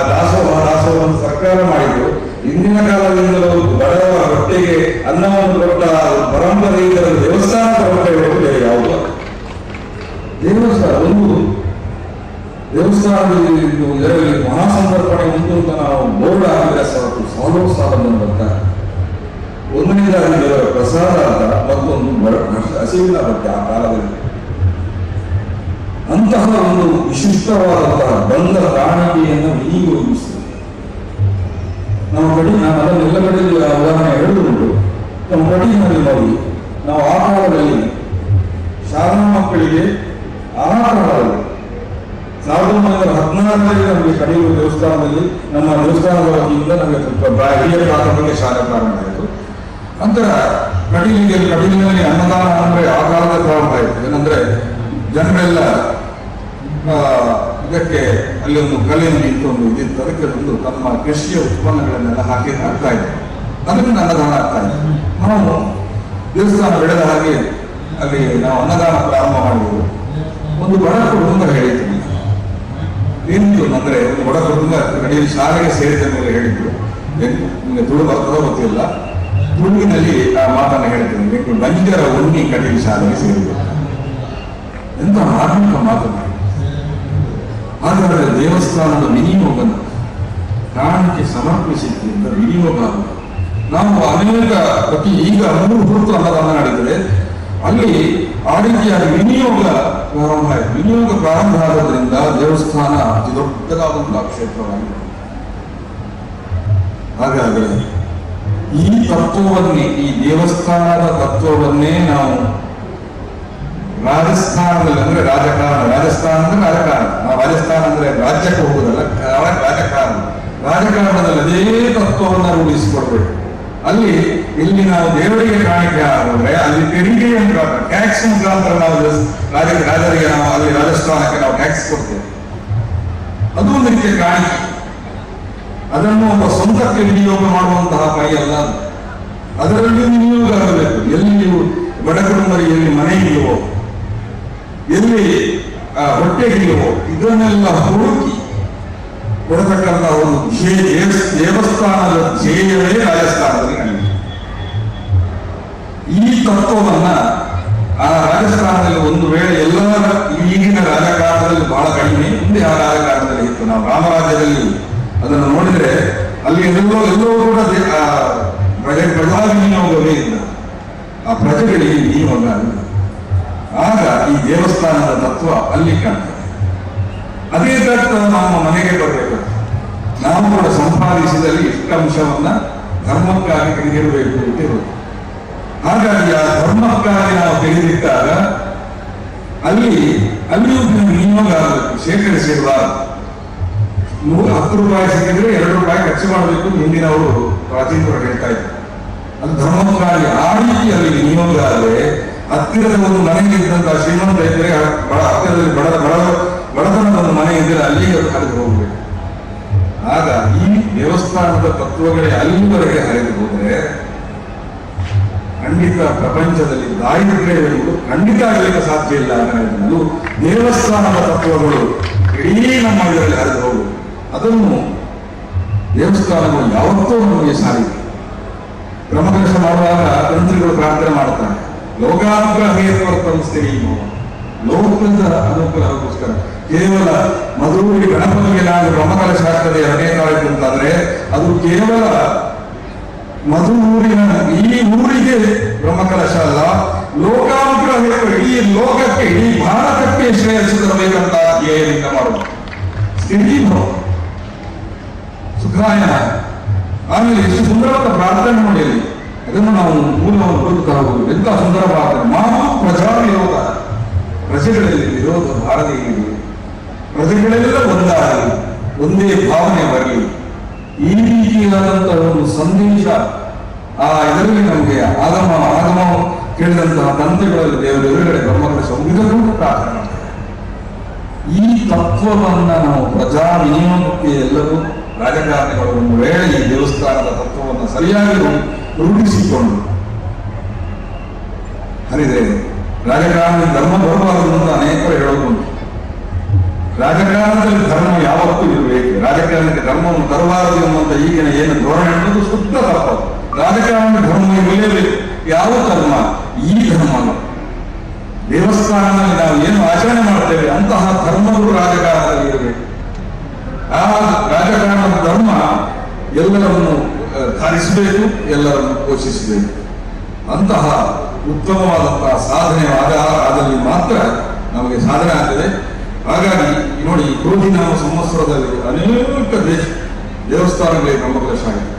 ದಾಸೋಹವನ್ನು ಸರ್ಕಾರ ಮಾಡಿದ್ರು. ಹಿಂದಿನ ಕಾಲದಿಂದಲೂ ಬಡವರ ಹೊಟ್ಟೆಗೆ ಅನ್ನವನ್ನು ಕೊಟ್ಟ ಪರಂಪರೆಯಿಂದ ದೇವಸ್ಥಾನದ ಹೊಟ್ಟೆ ಬೇರೆ ಯಾವುದು? ದೇವಸ್ಥಾನದಲ್ಲಿ ಇದರಲ್ಲಿ ಮಹಾಸಂದರ್ಪಣೆ ಉಂಟು ಅಂತ ನಾವು ಬೋರ್ಡ್ ಆಗಿದ್ರೆ ಸಾಲು ಸಾಲನ್ನು ಬರ್ತಾರೆ. ಒಂದನೇದಾಗಿ ದೇವರ ಪ್ರಸಾದ ಅಂತ, ಮತ್ತೊಂದು ಹಸಿವಿನ ಬಟ್ಟೆ. ಆ ಕಾಲದಲ್ಲಿ ಅಂತಹ ಒಂದು ವಿಶಿಷ್ಟವಾದಂತಹ ಬಂದ ಕಾಣಿಕೆಯನ್ನು ವಿನಿಯೋಗಿಸುತ್ತದೆ. ನಮ್ಮ ಕಡೆ ನಾನು ಅದನ್ನೆಲ್ಲ ಕಡೆಯಲ್ಲಿ ಉದಾಹರಣೆ ಹೇಳುವುದುಂಟು. ನಮ್ಮ ಕಡೆಯಲ್ಲಿ ನೋಡಿ, ನಾವು ಆ ಕಾಲದಲ್ಲಿ ಶಾಲಾ ಮಕ್ಕಳಿಗೆ ಆ ಕಾಲದಲ್ಲಿ 1914ರಲ್ಲಿ ನಮಗೆ ಕಡೆಯುವ ದೇವಸ್ಥಾನದಲ್ಲಿ ನಮ್ಮ ದೇವಸ್ಥಾನದ ವತಿಯಿಂದ ನಮಗೆ ಹಿರಿಯ ಪ್ರಾಥಮಿಕ ಶಾಲೆ ಪ್ರಾರಂಭ ಆಯಿತು. ನಂತರ ಕಟೀಲಿನಲ್ಲಿ ಅನ್ನದಾನ ಅಂದ್ರೆ ಆ ಕಾಲದ ಪ್ರಾರಂಭ ಆಯಿತು. ಏನಂದ್ರೆ ಜನರೆಲ್ಲ ಇದಕ್ಕೆ ಅಲ್ಲಿ ಒಂದು ಕಲೆಯನ್ನು ನಿಂತು ಒಂದು ಇದಿತ್ತು. ಅದಕ್ಕೆ ಒಂದು ತಮ್ಮ ಕೃಷಿಯ ಉತ್ಪನ್ನಗಳನ್ನೆಲ್ಲ ಹಾಕ್ತಾ ಇದ್ದಾರೆ. ಅದರಿಂದ ಅನ್ನದಾನ ಆಗ್ತಾ ಇದೆ. ನಾವು ದೇವಸ್ಥಾನ ಬೆಳೆದ ಹಾಗೆ ಅಲ್ಲಿ ನಾವು ಅನ್ನದಾನ ಪ್ರಾರಂಭ ಮಾಡಿದ್ರು. ಒಂದು ಬಡ ಕುಟುಂಬ ಹೇಳಿದ್ರು, ಏನಿತ್ತು ಅಂದ್ರೆ ಒಂದು ಬಡ ಕುಟುಂಬ ಕಡೆಯಲ್ಲಿ ಶಾಲೆಗೆ ಸೇರಿದ ಮೇಲೆ ಹೇಳಿದ್ರು, ನಿಮಗೆ ತುಳು ಬರ್ತದೋ ಗೊತ್ತಿಲ್ಲ, ತುಳುವಿನಲ್ಲಿ ಆ ಮಾತನ್ನು ಹೇಳ್ತೇನೆ, ಬಂಜರ ಉಣ್ಣಿ ಕಡೆಯಲ್ಲಿ ಶಾಲೆಗೆ ಸೇರಿದೆ. ಎಂತ ಆತ್ಮಿಕ ಮಾತು. ಹಾಗಾದರೆ ದೇವಸ್ಥಾನದ ವಿನಿಯೋಗ ಕಾರಣಕ್ಕೆ ಸಮರ್ಪಿಸಿದ್ದರಿಂದ ವಿನಿಯೋಗ ಆಗುವುದು. ನಾವು ಅನೇಕ ಈಗ 3 ಹೊತ್ತು ಅನ್ನದಾನ ನಡೆದರೆ ಅಲ್ಲಿ ಆ ರೀತಿಯಾಗಿ ವಿನಿಯೋಗ ಪ್ರಾರಂಭ ಆಯಿತು. ವಿನಿಯೋಗ ಪ್ರಾರಂಭ ಆಗೋದ್ರಿಂದ ದೇವಸ್ಥಾನ ಅತಿ ದೊಡ್ಡದಾದಂತಹ ಕ್ಷೇತ್ರವಾಗಿದೆ. ಹಾಗಾದರೆ ಈ ತತ್ವವನ್ನೇ, ಈ ದೇವಸ್ಥಾನದ ತತ್ವವನ್ನೇ ನಾವು ರಾಜಸ್ಥಾನದಲ್ಲಿ ಅಂದ್ರೆ ರಾಜಕಾರಣ, ರಾಜಸ್ಥಾನ ಅಂದ್ರೆ ರಾಜಕಾರಣ, ನಾವು ರಾಜಸ್ಥಾನ ಅಂದ್ರೆ ರಾಜ್ಯಕ್ಕೆ ಹೋಗುದಲ್ಲ, ರಾಜಕಾರಣದಲ್ಲಿ ಅದೇ ತತ್ವವನ್ನು ರೂಢಿಸಿಕೊಡ್ಬೇಕು. ಅಲ್ಲಿ ಇಲ್ಲಿ ನಾವು ದೇವರಿಗೆ ಕಾಣಿಕೆ ಆಗೋದ್ರೆ ಅಲ್ಲಿ ತೆರಿಗೆ ಮುಖಾಂತರ, ಟ್ಯಾಕ್ಸ್ ಮುಖಾಂತರ ನಾವು ರಾಜರಿಗೆ ನಾವು ಅಲ್ಲಿ ರಾಜಸ್ಥಾನಕ್ಕೆ ನಾವು ಟ್ಯಾಕ್ಸ್ ಕೊಡ್ತೇವೆ. ಅದು ಒಂದು ರೀತಿಯ ಕಾಣಿಕೆ. ಅದನ್ನು ಒಬ್ಬ ಸ್ವಂತಕ್ಕೆ ವಿನಿಯೋಗ ಮಾಡುವಂತಹ ಕೈ ಅಲ್ಲ, ಅದರಲ್ಲಿಯೂ ವಿನಿಯೋಗ ಆಗಬೇಕು. ಎಲ್ಲಿಯೂ ಬಡ ಕುಟುಂಬರಿಗೆ ಎಲ್ಲಿ ಮನೆ ಇಲ್ಲವೋ, ಎಲ್ಲಿ ಹೊಟ್ಟೆಗಿಲ್ಲವೋ ಇದನ್ನೆಲ್ಲ ಹುಡುಕಿ ಕೊಡತಕ್ಕಂಥ ಒಂದು ದೇವಸ್ಥಾನದ ಧ್ಯೇಯವೇ ರಾಜಸ್ಥಾನದಲ್ಲಿ ನಡೆಯುತ್ತೆ. ಈ ತತ್ವವನ್ನ ಆ ರಾಜಸ್ಥಾನದಲ್ಲಿ ಒಂದು ವೇಳೆ ಎಲ್ಲರ ಈಗಿನ ರಾಜಕಾರಣದಲ್ಲಿ ಬಹಳ ಕಡಿಮೆ, ಮುಂದೆ ಆ ರಾಜಕಾರಣದಲ್ಲಿ ಇತ್ತು. ನಾವು ರಾಮರಾಜ್ಯದಲ್ಲಿ ಅದನ್ನು ನೋಡಿದ್ರೆ ಅಲ್ಲಿ ಎಲ್ಲವೂ ಕೂಡ ಪ್ರಜಾ ವಿನಿಯೋಗವೇ ಇಲ್ಲ, ಆ ಪ್ರಜೆಗಳಿಗೆ ವಿನಿಯೋಗ ಅಲ್ಲ. ಆಗ ಈ ದೇವಸ್ಥಾನದ ತತ್ವ ಅಲ್ಲಿ ಕಾಣ್ತದೆ. ಅದೇ ತತ್ವ ನಮ್ಮ ಮನೆಗೆ ಬರಬೇಕು. ನಾವು ಕೂಡ ಸಂಪಾದಿಸಿದಲ್ಲಿ ಇಷ್ಟ ಅಂಶವನ್ನ ಧರ್ಮಕ್ಕಾಗಿ ತೆಗೆದಿರಬೇಕು ಅಂತ ಇರೋದು. ಹಾಗಾಗಿ ಆ ಧರ್ಮಕ್ಕಾಗಿ ನಾವು ತೆಗೆದಿಟ್ಟಾಗ ಅಲ್ಲಿಯೂ ವಿನಿಯೋಗ ಆಗಬೇಕು, ಶೇಖರಿಸಿರಬಾರದು. 10 ರೂಪಾಯಿ ಸಿಕ್ಕಿದ್ರೆ 2 ರೂಪಾಯಿ ಖರ್ಚು ಮಾಡಬೇಕು, ಹಿಂದಿನವರು ಪ್ರಾಚೀನರು ಹೇಳ್ತಾ ಇದ್ರು. ಅದು ಧರ್ಮಕ್ಕಾಗಿ ಆ ರೀತಿಯಲ್ಲಿ ವಿನಿಯೋಗ ಆದರೆ ಹತ್ತಿರದ ಒಂದು ಮನೆಗಿದ್ದಂತಹ ಶ್ರೀಮಂತ ಇದ್ದರೆ ಹತ್ತಿರದಲ್ಲಿ ಬಡತನದ ಒಂದು ಮನೆ ಇದ್ದರೆ ಅಲ್ಲಿಗೆ ಹರಿದು ಹೋಗ್ಬೇಕು. ಆಗ ಈ ದೇವಸ್ಥಾನದ ತತ್ವಗಳೇ ಅಲ್ಲಿವರೆಗೆ ಹರಿದು ಹೋದರೆ ಖಂಡಿತ ಪ್ರಪಂಚದಲ್ಲಿ ದಾರಿದ್ರ್ಯ ಇರುವುದು ಖಂಡಿತ ಆಗಲಿಕ್ಕೆ ಸಾಧ್ಯ ಇಲ್ಲ. ಅದು ದೇವಸ್ಥಾನದ ತತ್ವಗಳು ಇಡೀ ನಮ್ಮ ಇದರಲ್ಲಿ ಹರಿದು ಹೋಗುವುದು. ಅದನ್ನು ದೇವಸ್ಥಾನಗಳು ಯಾವತ್ತೂ ನಮಗೆ ಸಾರಿಗೆ. ಬ್ರಹ್ಮಕಲಶ ಮಾಡುವಾಗ ತಂತ್ರಿಗಳು ಪ್ರಾರ್ಥನೆ ಮಾಡ್ತಾರೆ, ಲೋಕಾನುಗ್ರಹೇತ್ವರ್ತಿರಿ, ಲೋಕದ ಅನುಗ್ರಹಕ್ಕೋಸ್ಕರ. ಕೇವಲ ಮಧುರಿ ಗಣಪತಿಗೆ ನಾನು ಬ್ರಹ್ಮಕಲಶ ಆಗ್ತದೆ 2ನೇ ತಾರೀಕು ಅಂತಾದ್ರೆ ಅದು ಕೇವಲ ಮಧುರಿನ ಈ ಊರಿಗೆ ಬ್ರಹ್ಮಕಲಶ ಅಲ್ಲ, ಲೋಕಾನುಗ್ರಹ ಇಡೀ ಲೋಕಕ್ಕೆ, ಇಡೀ ಭಾರತಕ್ಕೆ ಶ್ರೇಯಸ್ಸು ತರಬೇಕಂತ ಧ್ಯೇಯದಿಂದ ಮಾಡುವುದು ಸ್ಥಿರೀಭವ ಸುಖಾಯನ. ಆಮೇಲೆ ಎಷ್ಟು ಸುಂದರವಾದ ಪ್ರಾರ್ಥನೆ ನೋಡಿ ಅಲ್ಲಿ, ಅದನ್ನು ನಾವು ಮೂಲವನ್ನು ಬದುಕ್ತಾ ಹೋಗುವುದು. ಎಂತ ಸುಂದರ ಪ್ರಾರ್ಥನೆ. ಮಾತು ಪ್ರಜಾ ವಿರೋಧ, ಪ್ರಜೆಗಳಲ್ಲಿ ವಿರೋಧ ಬಾರದೇ ಇರಲಿ, ಪ್ರಜೆಗಳೆಲ್ಲ ಒಂದಾಗಲಿ, ಒಂದೇ ಭಾವನೆ ಬರಲಿ. ಈ ರೀತಿಯಾದಂತಹ ಒಂದು ಸಂದೇಶ ಇದರಲ್ಲಿ ನಮಗೆ ಆಗಮ ಕೇಳಿದಂತಹ ತಂತ್ರಿಗಳಲ್ಲಿ ದೇವರ ಎದುರುಗಡೆ ಬ್ರಹ್ಮಕಲಶ ಮುಗಿದನ್ನು ಪ್ರಾರ್ಥನೆ ಮಾಡ್ತಾರೆ. ಈ ತತ್ವವನ್ನ ನಾವು ಪ್ರಜಾ ವಿನಿಯೋಗಕ್ಕೆ ಎಲ್ಲರೂ ರಾಜಕಾರಣಿಗಳು ಒಂದು ವೇಳೆ ಈ ದೇವಸ್ಥಾನದ ತತ್ವವನ್ನು ಸರಿಯಾಗಿ ರೂಢಿಸಿಕೊಂಡು ಹರಿದ್ರೆ ರಾಜಕಾರಣದಲ್ಲಿ ಧರ್ಮ ಬರಬಾರದು ಅಂತ ಅನೇಕರು ಹೇಳೋದುಂಟು. ರಾಜಕಾರಣದಲ್ಲಿ ಧರ್ಮ ಯಾವತ್ತೂ ಇರಬೇಕು, ರಾಜಕಾರಣಕ್ಕೆ ಧರ್ಮವನ್ನು ತರಬಾರದು ಎನ್ನುವಂತ ಈಗಿನ ಏನು ಧೋರಣೆ ಅನ್ನೋದು ಶುದ್ಧ ತಪ್ಪು. ರಾಜಕಾರಣಕ್ಕೆ ಧರ್ಮ ಇರಲೇಬೇಕು. ಯಾವ ಧರ್ಮ? ಈ ಧರ್ಮ. ದೇವಸ್ಥಾನದಲ್ಲಿ ನಾವು ಏನು ಆಚರಣೆ ಮಾಡ್ತೇವೆ ಅಂತಹ ಧರ್ಮಗಳು ರಾಜಕಾರಣದಲ್ಲಿ ಇರಬೇಕು. ಆ ರಾಜಕಾರಣದ ಧರ್ಮ ಎಲ್ಲರನ್ನು ಧಾರಿಸಬೇಕು, ಎಲ್ಲರನ್ನು ಪೋಷಿಸಬೇಕು. ಅಂತಹ ಉತ್ತಮವಾದಂತಹ ಸಾಧನೆ ಆದಲ್ಲಿ ಮಾತ್ರ ನಮಗೆ ಸಾಧನೆ ಆಗ್ತದೆ. ಹಾಗಾಗಿ ನೋಡಿ, ಕ್ರೋಧಿನಾಮ ಸಂವತ್ಸರದಲ್ಲಿ ಅನೇಕ ದೇವಸ್ಥಾನಗಳಿಗೆ ಬ್ರಹ್ಮಕಲಶ ಆಗಿದೆ,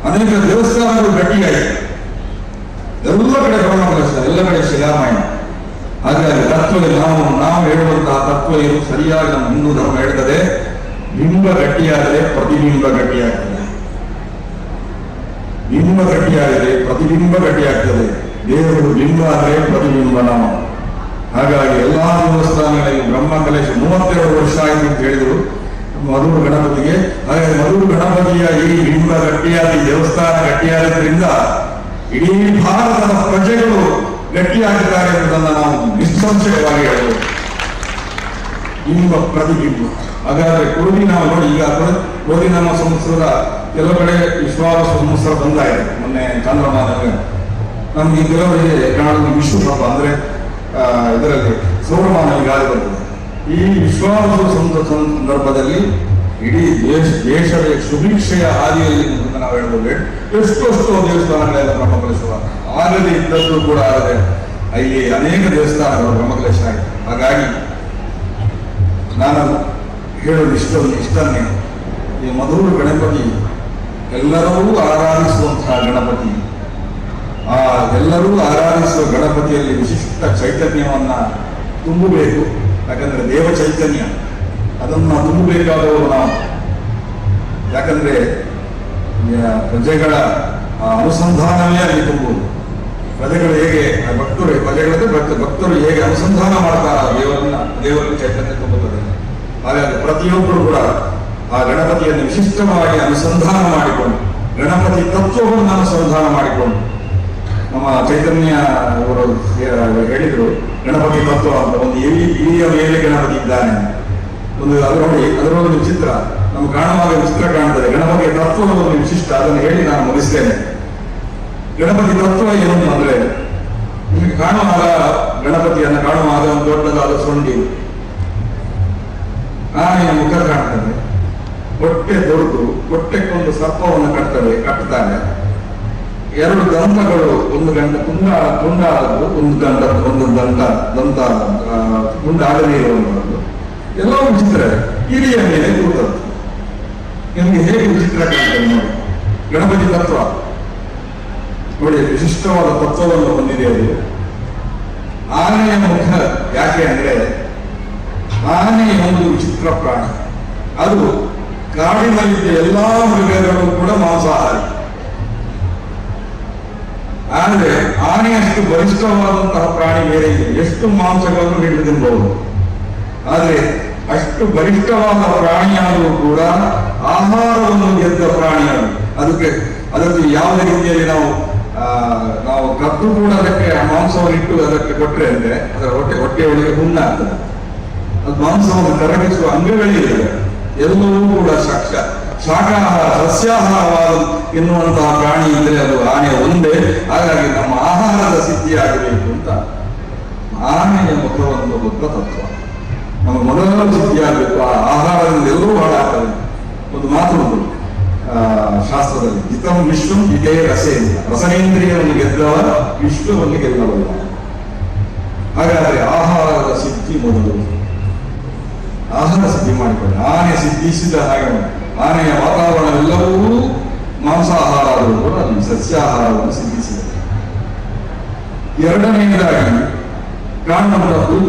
ಅನೇಕ ದೇವಸ್ಥಾನಗಳು ಗಟ್ಟಿಯಾಗಿದೆ. ಎಲ್ಲ ಕಡೆ ಬ್ರಹ್ಮಕಲಶ, ಎಲ್ಲ ಕಡೆ ಶಿಲಾಮಯ. ಹಾಗಾಗಿ ತತ್ವ ನಾವು ಹೇಳುವಂತಹ ತತ್ವ ಏನು ಸರಿಯಾಗಿ ನಮ್ಮ ಹಿಂದೂ ಧರ್ಮ ಹೇಳ್ತದೆ. ಬಿಂಬ ಗಟ್ಟಿಯಾದರೆ ಪ್ರತಿಬಿಂಬ ಗಟ್ಟಿಯಾಗ್ತದೆ, ಬಿಂಬ ಗಟ್ಟಿಯಾದರೆ ಪ್ರತಿಬಿಂಬ ಗಟ್ಟಿಯಾಗ್ತದೆ. ದೇವರು ಬಿಂಬ ಆದರೆ ಪ್ರತಿಬಿಂಬ ನಾವು. ಹಾಗಾಗಿ ಎಲ್ಲಾ ದೇವಸ್ಥಾನಗಳಲ್ಲಿ ಬ್ರಹ್ಮಕಲಶ 32 ವರ್ಷ ಆಯಿತು ಅಂತ ಹೇಳಿದ್ರು ಮಧುರ ಗಣಪತಿಗೆ. ಹಾಗಾಗಿ ಮಧುರ ಗಣಪತಿಯ ಈ ಬಿಂಬ ಗಟ್ಟಿಯಾದ, ಈ ದೇವಸ್ಥಾನ ಗಟ್ಟಿಯಾದ್ರಿಂದ ಇಡೀ ಭಾರತದ ಪ್ರಜೆಗಳು ಗಟ್ಟಿಯಾಗಿದ್ದಾರೆ ಎಂಬುದನ್ನು ನಾವು ನಿಸ್ಸಂಶಯವಾಗಿ ಹೇಳಬಹುದು. ಬಿಂಬ ಪ್ರತಿಬಿಂಬ. ಹಾಗಾದ್ರೆ ಕ್ರೋಧಿನಾಮ ನೋಡಿ, ಈಗ ಕ್ರೋಧಿನಾಮ ಸಂವತ್ಸರದ ಕೆಲವು ಕಡೆ ವಿಶ್ವಾಸ ಸಂವತ್ಸರ ಬಂದಾಗಿದೆ. ಮೊನ್ನೆ ಚಾಂದ್ರಮಾನ ನಮ್ಗೆ ಕೆಲವರಿಗೆ ಕಾಣುವುದು ವಿಶ್ವ ಹಬ್ಬ, ಅಂದ್ರೆ ಇದರಲ್ಲಿ ಸೌರಮಾನ ಈಗಾಗಲೇ ಬರ್ತದೆ. ಈ ವಿಶ್ವಾಸ ಸಂದರ್ಭದಲ್ಲಿ ಇಡೀ ದೇಶದ ಸುಭಿಕ್ಷೆಯ ಹಾದಿಯಲ್ಲಿ ನಾವು ಹೇಳ್ಬೋದು. ಎಷ್ಟೋ ದೇವಸ್ಥಾನಗಳೆಲ್ಲ ಬ್ರಹ್ಮಕಲಶ ಆಗದೆ ಇದ್ದದ್ದು ಕೂಡ ಆಗದೆ ಇಲ್ಲಿ ಅನೇಕ ದೇವಸ್ಥಾನಗಳು ಬ್ರಹ್ಮಕಲಶ ಆಯಿತು. ಹಾಗಾಗಿ ನಾನು ಹೇಳೋದು ಇಷ್ಟನ್ನೇ, ಈ ಮಧುರ ಗಣಪತಿ ಎಲ್ಲರೂ ಆರಾಧಿಸುವಂತಹ ಗಣಪತಿ. ಆ ಎಲ್ಲರೂ ಆರಾಧಿಸುವ ಗಣಪತಿಯಲ್ಲಿ ವಿಶಿಷ್ಟ ಚೈತನ್ಯವನ್ನ ತುಂಬಬೇಕು. ಯಾಕಂದ್ರೆ ದೇವ ಚೈತನ್ಯ ಅದನ್ನು ತುಂಬಬೇಕಾದವರು ನಾವು. ಯಾಕಂದ್ರೆ ಪ್ರಜೆಗಳ ಅನುಸಂಧಾನವೇ ಅಲ್ಲಿ ತುಂಬುವುದು. ಪ್ರಜೆಗಳು ಹೇಗೆ ಭಕ್ತರು ಹೇಗೆ ಅನುಸಂಧಾನ ಮಾಡ್ತಾರ ದೇವರನ್ನು ಚೈತನ್ಯ ತುಂಬುತ್ತದೆ. ಹಾಗಾಗಿ ಪ್ರತಿಯೊಬ್ಬರು ಕೂಡ ಆ ಗಣಪತಿಯನ್ನು ವಿಶಿಷ್ಟವಾಗಿ ಅನುಸಂಧಾನ ಮಾಡಿಕೊಂಡು, ಗಣಪತಿ ತತ್ವವನ್ನು ಅನುಸಂಧಾನ ಮಾಡಿಕೊಂಡು, ನಮ್ಮ ಚೈತನ್ಯ ಅವರು ಹೇಳಿದರು ಗಣಪತಿ ತತ್ವ ಅಂತ. ಒಂದು ಹಿರಿಯ ಮೇಲೆ ಗಣಪತಿ ಇದ್ದಾನೆ, ಒಂದು ಅದರೊಂದು ಚಿತ್ರ ನಮ್ಗೆ ಕಾಣುವಾಗ ಚಿತ್ರ ಕಾಣ್ತದೆ. ಗಣಪತಿಯ ತತ್ವದ ಒಂದು ವಿಶಿಷ್ಟ, ಅದನ್ನು ಹೇಳಿ ನಾನು ಮುಗಿಸ್ತೇನೆ. ಗಣಪತಿ ತತ್ವ ಏನು ಅಂದ್ರೆ, ನಿಮಗೆ ಕಾಣುವಾಗ ಗಣಪತಿಯನ್ನು ಕಾಣುವಾಗ ಒಂದು ದೊಡ್ಡದಾದ ಸೊಂಡಿ, ಆನೆಯ ಮುಖ ಕಾಣ್ತದೆ, ಹೊಟ್ಟೆ ದೊಡ್ಡದು, ಹೊಟ್ಟೆಗೊಂದು ಸರ್ಪವನ್ನು ಕಟ್ತಾರೆ, ಎರಡು ದಂತಗಳು, ಒಂದು ಗಂಟ ತುಂಡಾದದ್ದು, ಒಂದು ದಂತ ತುಂಡಾಗದೇ ಇರುವಂತದ್ದು, ಎಲ್ಲವೂ ವಿಚಿತ್ರ. ಹಿರಿಯ ಮೇಲೆ ಕೂತದ್ದು ನಿಮಗೆ ಹೇಗೆ ವಿಚಿತ್ರ ಕಾಣ್ತದೆ ನೋಡಿ. ಗಣಪತಿ ತತ್ವ ನೋಡಿ, ವಿಶಿಷ್ಟವಾದ ತತ್ವವನ್ನು ಹೊಂದಿದೆ ಅದು. ಆನೆಯ ಮುಖ ಯಾಕೆ ಅಂದ್ರೆ, ಆನೆ ಒಂದು ವಿಚಿತ್ರ ಪ್ರಾಣಿ. ಅದು ಕಾಡಿನಲ್ಲಿದ್ದ ಎಲ್ಲಾ ಮೃಗಗಳು ಕೂಡ ಮಾಂಸಾಹಾರಿ. ಆದರೆ ಆನೆಯಷ್ಟು ಬಲಿಷ್ಠವಾದಂತಹ ಪ್ರಾಣಿ ಬೇರೆ ಇದೆ. ಎಷ್ಟು ಮಾಂಸಗಳನ್ನು ಹಿಡಿದು ತಿನ್ನಬಹುದು. ಆದರೆ ಅಷ್ಟು ಬಲಿಷ್ಠವಾದ ಪ್ರಾಣಿಯಾದರೂ ಕೂಡ ಆಹಾರವನ್ನು ಗೆದ್ದ ಪ್ರಾಣಿಯಾಗಿ ಅದಕ್ಕೆ ಯಾವುದೇ ರೀತಿಯಲ್ಲಿ ನಾವು ಕದ್ದು ಕೂಡ ಅದಕ್ಕೆ ಮಾಂಸವನ್ನು ಇಟ್ಟು ಅದಕ್ಕೆ ಕೊಟ್ಟರೆ ಅಂದ್ರೆ ಅದರ ಹೊಟ್ಟೆಯೊಳಗೆ ಹುಣ್ಣಾಗ್ತದೆ. ಅದು ಮಾಂಸವನ್ನು ಕರಗಿಸುವ ಅಂಗಗಳಿದೆ. ಎಲ್ಲವೂ ಕೂಡ ಶಾಖಾಹಾರ ಸಸ್ಯಾಹಾರವಾದ ಎನ್ನುವಂತಹ ಪ್ರಾಣಿ ಇದ್ರೆ ಅದು ಆನೆ ಒಂದೇ. ಹಾಗಾಗಿ ನಮ್ಮ ಆಹಾರದ ಸಿದ್ಧಿಯಾಗಬೇಕು ಅಂತ ಆನೆಯ ಮುಖವನ್ನು ಹೊತ್ತ ತತ್ವ ನಮ್ಮ ಮೊದಲ ಸಿದ್ಧಿಯಾಗಬೇಕು. ಆ ಆಹಾರದಿಂದ ಎಲ್ಲರೂ ಹಾಳಾಗ್ತದೆ. ಒಂದು ಮಾತು ಉಂಟು ಶಾಸ್ತ್ರದಲ್ಲಿ, ಹಿತಂ ವಿಶ್ವಂ ಹಿತೇ ರಸೇಂದ್ರ, ರಸನೇಂದ್ರಿಯವನ್ನು ಗೆದ್ದವ ವಿಶ್ವವನ್ನು ಗೆಲ್ಲಬಲ್ಲ. ಹಾಗಾದ್ರೆ ಆಹಾರದ ಸಿದ್ಧಿ ಮೊದಲು, ಆಹಾರ ಸಿದ್ಧಿ ಮಾಡಿಕೊಳ್ಳಿ. ಆನೆ ಸಿದ್ಧಿಸಿದ ಹಾಗೆ ಆನೆಯ ವಾತಾವರಣವೆಲ್ಲವೂ ಮಾಂಸಾಹಾರ ಆದರೂ ಕೂಡ ಅಲ್ಲಿ ಸಸ್ಯಾಹಾರವನ್ನು ಸಿದ್ಧಿಸಿದೆ. ಎರಡನೆಯದಾಗಿ ಕಾಣುವಂಥದ್ದು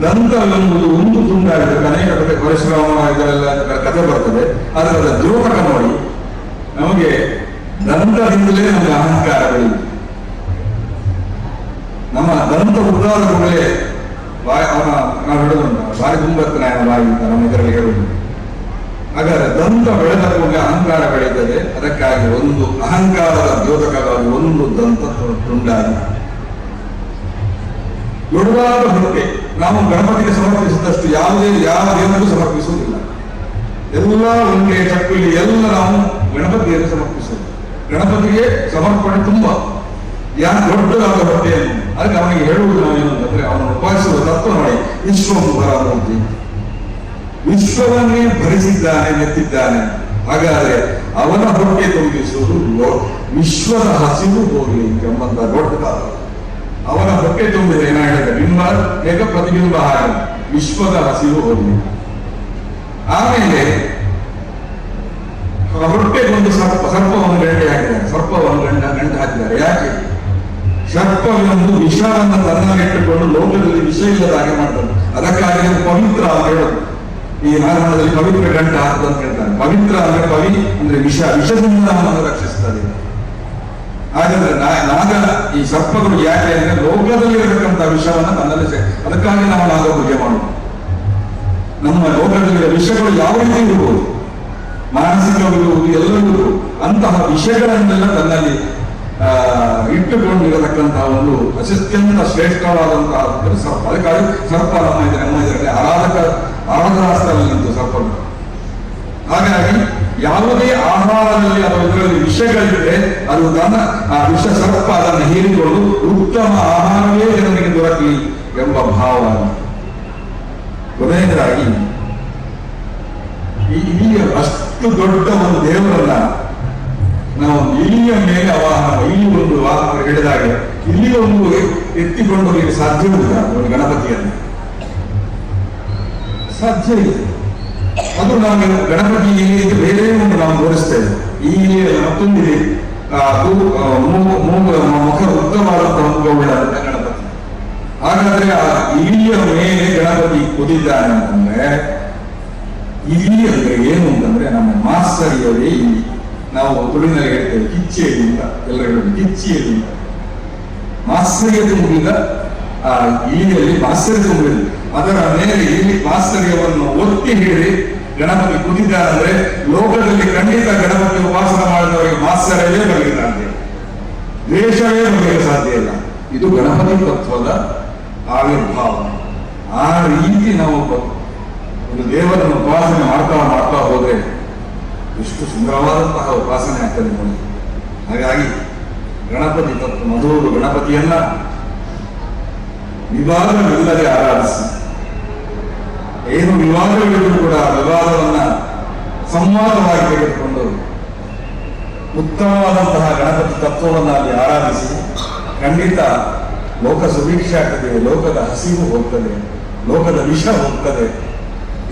ದಂತವೆಂಬುದು ಒಂದು ತುಂಡಾಗಿದೆ. ಅನೇಕ ಕಥೆ ಪರಶುರಾಮ ಇದೆಲ್ಲ ಕಥೆ ಬರ್ತದೆ. ಆದರೆ ಅದರ ದ್ಯೋತಕ ನೋಡಿ, ನಮಗೆ ದಂತದಿಂದಲೇ ನಮಗೆ ಅಹಂಕಾರ ಬೆಳೆಯುತ್ತೆ. ನಮ್ಮ ದಂತ ಉದಾದ ಕೂಡಲೇ ನಾವು ಹೇಳೋದುಂಟು, ಬಾರಿ ತುಂಬತ್ತನೆ ಬಾಯಿ ಅಂತ ನಮ್ಮ ಇದರಲ್ಲಿ ಹೇಳುವುದು. ಹಾಗಾದ್ರೆ ದಂತ ಬೆಳೆದ ಕೂಡಲೇ ಅಹಂಕಾರ ಬೆಳೆಯುತ್ತದೆ. ಅದಕ್ಕಾಗಿ ಒಂದು ಅಹಂಕಾರದ ದ್ಯೋತಕವಾಗಿ ಒಂದು ದಂತ ತುಂಡಾಗಿ ದೊಡ್ಡದಾದ ಹೊಟ್ಟೆ. ನಾವು ಗಣಪತಿಗೆ ಸಮರ್ಪಿಸಿದಷ್ಟು ಯಾವ ದೇವರಿಗೂ ಸಮರ್ಪಿಸುವುದಿಲ್ಲ. ಎಲ್ಲ ಉಂಡೆ ಚಕ್ಕುಲಿ ಎಲ್ಲ ನಾವು ಗಣಪತಿಯನ್ನು ಸಮರ್ಪಿಸುವುದು. ಗಣಪತಿಗೆ ಸಮರ್ಪಣೆ ತುಂಬಾ ಯಾರು ದೊಡ್ಡದಾದ ಹೊಟ್ಟೆಯನ್ನು. ಅದಕ್ಕೆ ಅವನಿಗೆ ಹೇಳುವುದು ನಾವೇನು ಅಂತಂದ್ರೆ, ಅವನು ಉಪಾಸಿಸುವ ತತ್ವ ನೋಡಿ, ವಿಶ್ವಮೂರ್ತಿ, ವಿಶ್ವವನ್ನೇ ಭರಿಸಿದ್ದಾನೆ, ನೆತ್ತಿದ್ದಾನೆ. ಹಾಗಾದ್ರೆ ಅವನ ಹೊಟ್ಟೆ ತುಂಬಿಸುವುದು ವಿಶ್ವದ ಹಸಿವು ಹೋಗಲಿ ಎಂಬಂತ ದೊಡ್ಡದಾದ ಅವನ ಹೊಟ್ಟೆ ತುಂಬಿದೆ. ಏನ ಹೇಳಿದ್ರೆ, ಬಿಂಬ ಹೇಗ ಪ್ರತಿಬಿಂಬ ಹಾಗೆ ವಿಶ್ವದ ಹಸಿವು ಹೋಗಲಿ. ಆಮೇಲೆ ಹೊಟ್ಟೆಗೊಂದು ಸರ್ಪವನ್ನು ಗಂಟೆ ಹಾಕಿದ್ದಾರೆ, ಸರ್ಪವನ್ನು ಗಂಟೆ ಹಾಕಿದ್ದಾರೆ. ಯಾಕೆ? ಸರ್ಪವೆಂದು ವಿಷವನ್ನು ತನ್ನಲ್ಲಿಟ್ಟುಕೊಂಡು ಲೋಕದಲ್ಲಿ ವಿಷ ಇಲ್ಲದ ಹಾಗೆ ಮಾಡ್ತಾರೆ. ಅದಕ್ಕಾಗಿ ಪವಿತ್ರ ಅಂತ ಹೇಳೋದು. ಈ ನಾರಾಯಣದಲ್ಲಿ ಪವಿತ್ರ ಗಂಟ ಹಾಕುದು ಅಂತ ಹೇಳ್ತಾರೆ. ಪವಿತ್ರ ಅಂದ್ರೆ ಅಂದ್ರೆ ವಿಷದಿಂದ ನಮ್ಮನ್ನು ರಕ್ಷಿಸ್ತದೆ. ಹಾಗಾದ್ರೆ ನಾಗ ಈ ಸರ್ಪಗಳು ಯಾಕೆ ಅಂದ್ರೆ ಲೋಕದಲ್ಲಿ ಇರತಕ್ಕಂಥ ವಿಷವನ್ನು ತನ್ನಲ್ಲಿ ಅದಕ್ಕಾಗಿ ನಾವು ನಾಗ ಪೂಜೆ ಮಾಡುದು. ನಮ್ಮ ಲೋಕದಲ್ಲಿರುವ ವಿಷಗಳು ಯಾವ ರೀತಿ ಇರಬಹುದು, ಮಾನಸಿಕವಿರುವುದು ಎಲ್ಲವೂ ಅಂತಹ ವಿಷಯಗಳನ್ನೆಲ್ಲ ತನ್ನಲ್ಲಿ ಇಟ್ಟುಕೊಂಡಿರತಕ್ಕಂತಹ ಒಂದು ಅತ್ಯಂತ ಶ್ರೇಷ್ಠವಾದಂತಹ ಸರ್ಪ. ಅದಕ್ಕಾಗಿ ಸರ್ಪ ನಮ್ಮ ಇದರಲ್ಲಿ ಆರಾಧನಾಸ್ಥಳದಲ್ಲಿ ನಿಂತು ಸರ್ಪ. ಹಾಗಾಗಿ ಯಾವುದೇ ಆಹಾರದಲ್ಲಿ ಅಥವಾ ಇದರಲ್ಲಿ ವಿಷಗಳಿದ್ರೆ ಅದು ತನ್ನ ಆ ವಿಷ ಸರ್ಪ ಅದನ್ನು ಹೀರಿಕೊಂಡು ಉತ್ತಮ ಆಹಾರವೇ ಜನರಿಗೆ ದೊರಕಲಿ ಎಂಬ ಭಾವ. ಕೊನೆಯದಾಗಿ ಈ ಅಷ್ಟು ದೊಡ್ಡ ಒಂದು ದೇವರನ್ನ ನಾವು ಇಲಿಯ ಮೇಲೆ ಆವಾಹನ, ಇಲ್ಲಿ ಒಂದು ವಾಹನ ಹಿಡಿದಾಗ ಇಲ್ಲಿ ಒಂದು ಎತ್ತಿಕೊಂಡು ಹೋಗಲಿಕ್ಕೆ ಸಾಧ್ಯವಿಲ್ಲ ಒಂದು ಗಣಪತಿಯನ್ನು, ಸಾಧ್ಯ ಇಲ್ಲ. ಅದು ನಾವು ಗಣಪತಿ ಬೇರೆ ಒಂದು ನಾವು ತೋರಿಸ್ತೇವೆ. ಈ ಮತ್ತೊಂದಿದೆ, ಅದು ಮುಖ ಉತ್ತಮವಾದಂತಹ ಮುಖವುಳ್ಳಂತ ಗಣಪತಿ. ಹಾಗಾದ್ರೆ ಆ ಇಲಿಯ ಮೇಲೆ ಗಣಪತಿ ಕೂತಿದ್ದಾನೆ ಅಂತಂದ್ರೆ, ಇಲಿ ಅಂದ್ರೆ ಏನು ಅಂತಂದ್ರೆ ನಮ್ಮ ಮಾಸ್ತರಿಯವರೇ ಇಲಿ. ನಾವು ತುಳುವಿನಲ್ಲಿ ಹೇಳ್ತೇವೆ ಕಿಚ್ಚಿ ಎಲಿ ಅಂತ, ಎಲ್ಲರೂ ಹೇಳೋದು ಕಿಚ್ಚಿ ಎಲಿ ಅಂತ. ಮಾಸ್ತರಿಯ ತುಂಬಿದ ಆ ಇಲಿಯಲ್ಲಿ ಮಾಸ್ತರಿ ತುಂಬಿದ, ಅದರ ಮೇಲೆ ಇಲ್ಲಿ ಮಾಸ್ತರ್ಯವನ್ನು ಒತ್ತಿ ಹಿಡಿದು ಗಣಪತಿ ಕೂತಿದ್ದಾನಂದ್ರೆ ಲೋಕದಲ್ಲಿ ಖಂಡಿತ ಗಣಪತಿ ಉಪಾಸನ ಮಾಡಿದವರಿಗೆ ಮಾತ್ಸರ್ಯವೇ ಬರಲಿಲ್ಲ ಅಂತ, ದ್ವೇಷವೇ ಬರಲಿಕ್ಕೆ ಸಾಧ್ಯ ಇಲ್ಲ. ಇದು ಗಣಪತಿ ತತ್ವದ ಆವಿರ್ಭಾವ. ಆ ರೀತಿ ನಾವು ಒಂದು ದೇವರನ್ನು ಉಪಾಸನೆ ಮಾಡ್ತಾ ಮಾಡ್ತಾ ಹೋದ್ರೆ ಎಷ್ಟು ಸುಂದರವಾದಂತಹ ಉಪಾಸನೆ ಆಗ್ತದೆ ನೋಡಿ. ಹಾಗಾಗಿ ಗಣಪತಿ ತತ್ವ ಮಧುರು ಗಣಪತಿಯನ್ನ ವಿವಾದವಿಲ್ಲದೆ ಆರಾಧಿಸಿ, ಏನು ವಿವಾದಗಳಿಗೂ ಕೂಡ ವಿವಾದವನ್ನ ಸಂವಾದವಾಗಿ ತೆಗೆದುಕೊಂಡು ಉತ್ತಮವಾದಂತಹ ಗಣಪತಿ ತತ್ವವನ್ನು ಅಲ್ಲಿ ಆರಾಧಿಸಿ ಖಂಡಿತ ಲೋಕ ಸುಭಿಕ್ಷೆ ಆಗ್ತದೆ, ಲೋಕದ ಹಸಿವು ಹೋಗ್ತದೆ, ಲೋಕದ ವಿಷ ಹೋಗ್ತದೆ,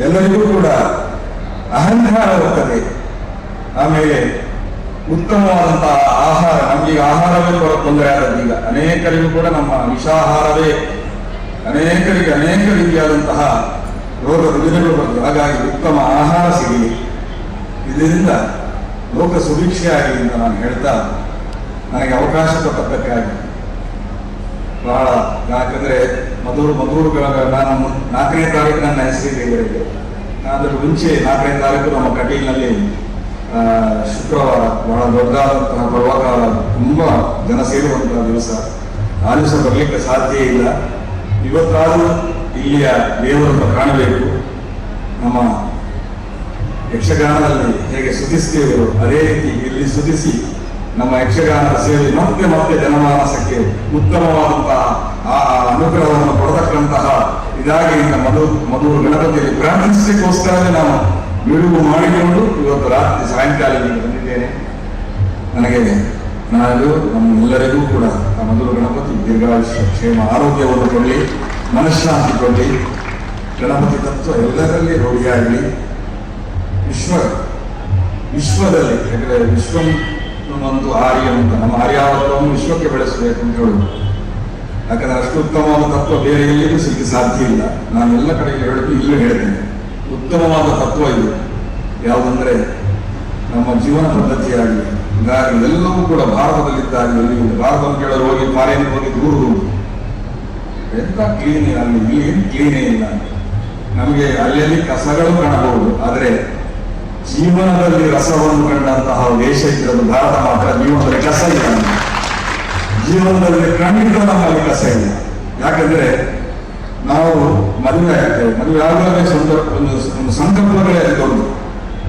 ಎಲ್ಲರಿಗೂ ಕೂಡ ಅಹಂಕಾರ ಹೋಗ್ತದೆ. ಆಮೇಲೆ ಉತ್ತಮವಾದಂತಹ ಆಹಾರ, ನಮಗೆ ಆಹಾರವೇ ತೊಂದರೆ ಆದದ್ದು ಈಗ ಅನೇಕರಿಗೂ ಕೂಡ ನಮ್ಮ ವಿಷಾಹಾರವೇ ಅನೇಕರಿಗೆ ಅನೇಕ ರೀತಿಯಾದಂತಹ ರೋಗ ರುಜಿನಗಳು ಬರ್ತದೆ. ಹಾಗಾಗಿ ಉತ್ತಮ ಆಹಾರ ಸಿಗಲಿ, ಇದರಿಂದ ಲೋಕ ಸುಭಿಕ್ಷೆ ಆಗಲಿ ಅಂತ ನಾನು ಹೇಳ್ತಾ ನನಗೆ ಅವಕಾಶ ಕೊಟ್ಟದ್ದಕ್ಕಾಗಿ ಬಹಳ, ಯಾಕಂದ್ರೆ ಮಧುರುಗಳ ನಾನು 4ನೇ ತಾರೀಕು ನನ್ನ ಹೆಸರಿದೆ ಇವರಿಗೆ. ಅದರ ಮುಂಚೆ 4ನೇ ತಾರೀಕು ನಮ್ಮ ಕಟೀಲ್ನಲ್ಲಿ ಶುಕ್ರವಾರ ಬಹಳ ದೊಡ್ಡದಾದಂತಹ ಪರ್ವಕಾಲ, ತುಂಬಾ ಜನ ಸೇರುವಂತಹ ದಿವಸ. ಆ ದಿವಸ ಬರಲಿಕ್ಕೆ ಸಾಧ್ಯ ಇಲ್ಲ. ಇವತ್ತಾದರೂ ಇಲ್ಲಿಯ ದೇವರನ್ನು ಕಾಣಬೇಕು. ನಮ್ಮ ಯಕ್ಷಗಾನದಲ್ಲಿ ಹೇಗೆ ಸ್ತುತಿಸ್ತೇವೆಯೋ ಅದೇ ರೀತಿ ಇಲ್ಲಿ ಸ್ತುತಿಸಿ ನಮ್ಮ ಯಕ್ಷಗಾನದ ಸೇವೆ ಮತ್ತೆ ಮತ್ತೆ ಜನಮಾನಸಕ್ಕೆ ಉತ್ತಮವಾದಂತಹ ಆ ಅನುಗ್ರಹವನ್ನು ಕೊಡತಕ್ಕಂತಹ ಇದಾಗಿ ಮಧುರ ಗಣಪತಿಯಲ್ಲಿ ಪ್ರಾರ್ಥಿಸಲಿಕ್ಕೋಸ್ಕರವೇ ನಾನು ಬಿಡುವು ಮಾಡಿಕೊಂಡು ಇವತ್ತು ರಾತ್ರಿ ಸಾಯಂಕಾಲ ಬಂದಿದ್ದೇನೆ. ನನಗೆ ನಮ್ಮೆಲ್ಲರಿಗೂ ಕೂಡ ಆ ಮಧುರ ಗಣಪತಿ ದೀರ್ಘಾಯುಷ್ಯ ಕ್ಷೇಮ ಆರೋಗ್ಯವನ್ನು ಕೊಡಲಿ, ಮನಃಶಾಂತಿ ಕೊಡಲಿ, ಗಣಪತಿ ತತ್ವ ಎಲ್ಲರಲ್ಲಿ ರೂಢಿಯಾಗಲಿ. ವಿಶ್ವದಲ್ಲಿ ಯಾಕಂದ್ರೆ ವಿಶ್ವ ಒಂದು ಆರ್ಯ ಅಂತ, ನಮ್ಮ ಆರ್ಯಾವತವನ್ನು ವಿಶ್ವಕ್ಕೆ ಬೆಳೆಸಬೇಕು ಅಂತ ಹೇಳುದು. ಯಾಕಂದ್ರೆ ಅಷ್ಟು ಉತ್ತಮವಾದ ತತ್ವ ಬೇರೆ ಎಲ್ಲಿಯೂ ಸಿಗಲಿಕ್ಕೆ ಸಾಧ್ಯ ಇಲ್ಲ. ನಾನು ಎಲ್ಲ ಕಡೆಗೆ ಹೇಳುದು ಇಲ್ಲೂ ಹೇಳ್ತೇನೆ, ಉತ್ತಮವಾದ ತತ್ವ ಇದು ಯಾವುದಂದ್ರೆ ನಮ್ಮ ಜೀವನ ಪದ್ಧತಿಯಾಗಲಿ. ಹೀಗಾಗಿ ಎಲ್ಲವೂ ಕೂಡ ಭಾರತದಲ್ಲಿದ್ದಾಗ ಭಾರತವನ್ನು ಕೇಳಲು ಹೋಗಿ ಫಾರಿನ್ ಹೋಗಿ ದೂರ ಎಂತ ಕ್ಲೀನೇ ಅಲ್ಲಿ, ಇಲ್ಲಿ ಏನು ಕ್ಲೀನೇ ಇಲ್ಲ. ನಮಗೆ ಅಲ್ಲಿ ಕಸಗಳು ಕಾಣಬಹುದು, ಆದರೆ ಜೀವನದಲ್ಲಿ ರಸವನ್ನು ಕಂಡಂತಹ ದೇಶ ಇರೋದು ಭಾರತ ಮಾತ್ರ. ಜೀವನದಲ್ಲಿ ಕಸ ಇಲ್ಲ, ಜೀವನದಲ್ಲಿ ಖಂಡಿತ ನಮ್ಮಲ್ಲಿ ಕಸ ಇಲ್ಲ. ಯಾಕಂದ್ರೆ ನಾವು ಮದುವೆ ಆಗ್ತೇವೆ, ಮದುವೆ ಆಗುವಾಗ ಒಂದು ಸಂಕಲ್ಪಗಳೇ ಒಂದು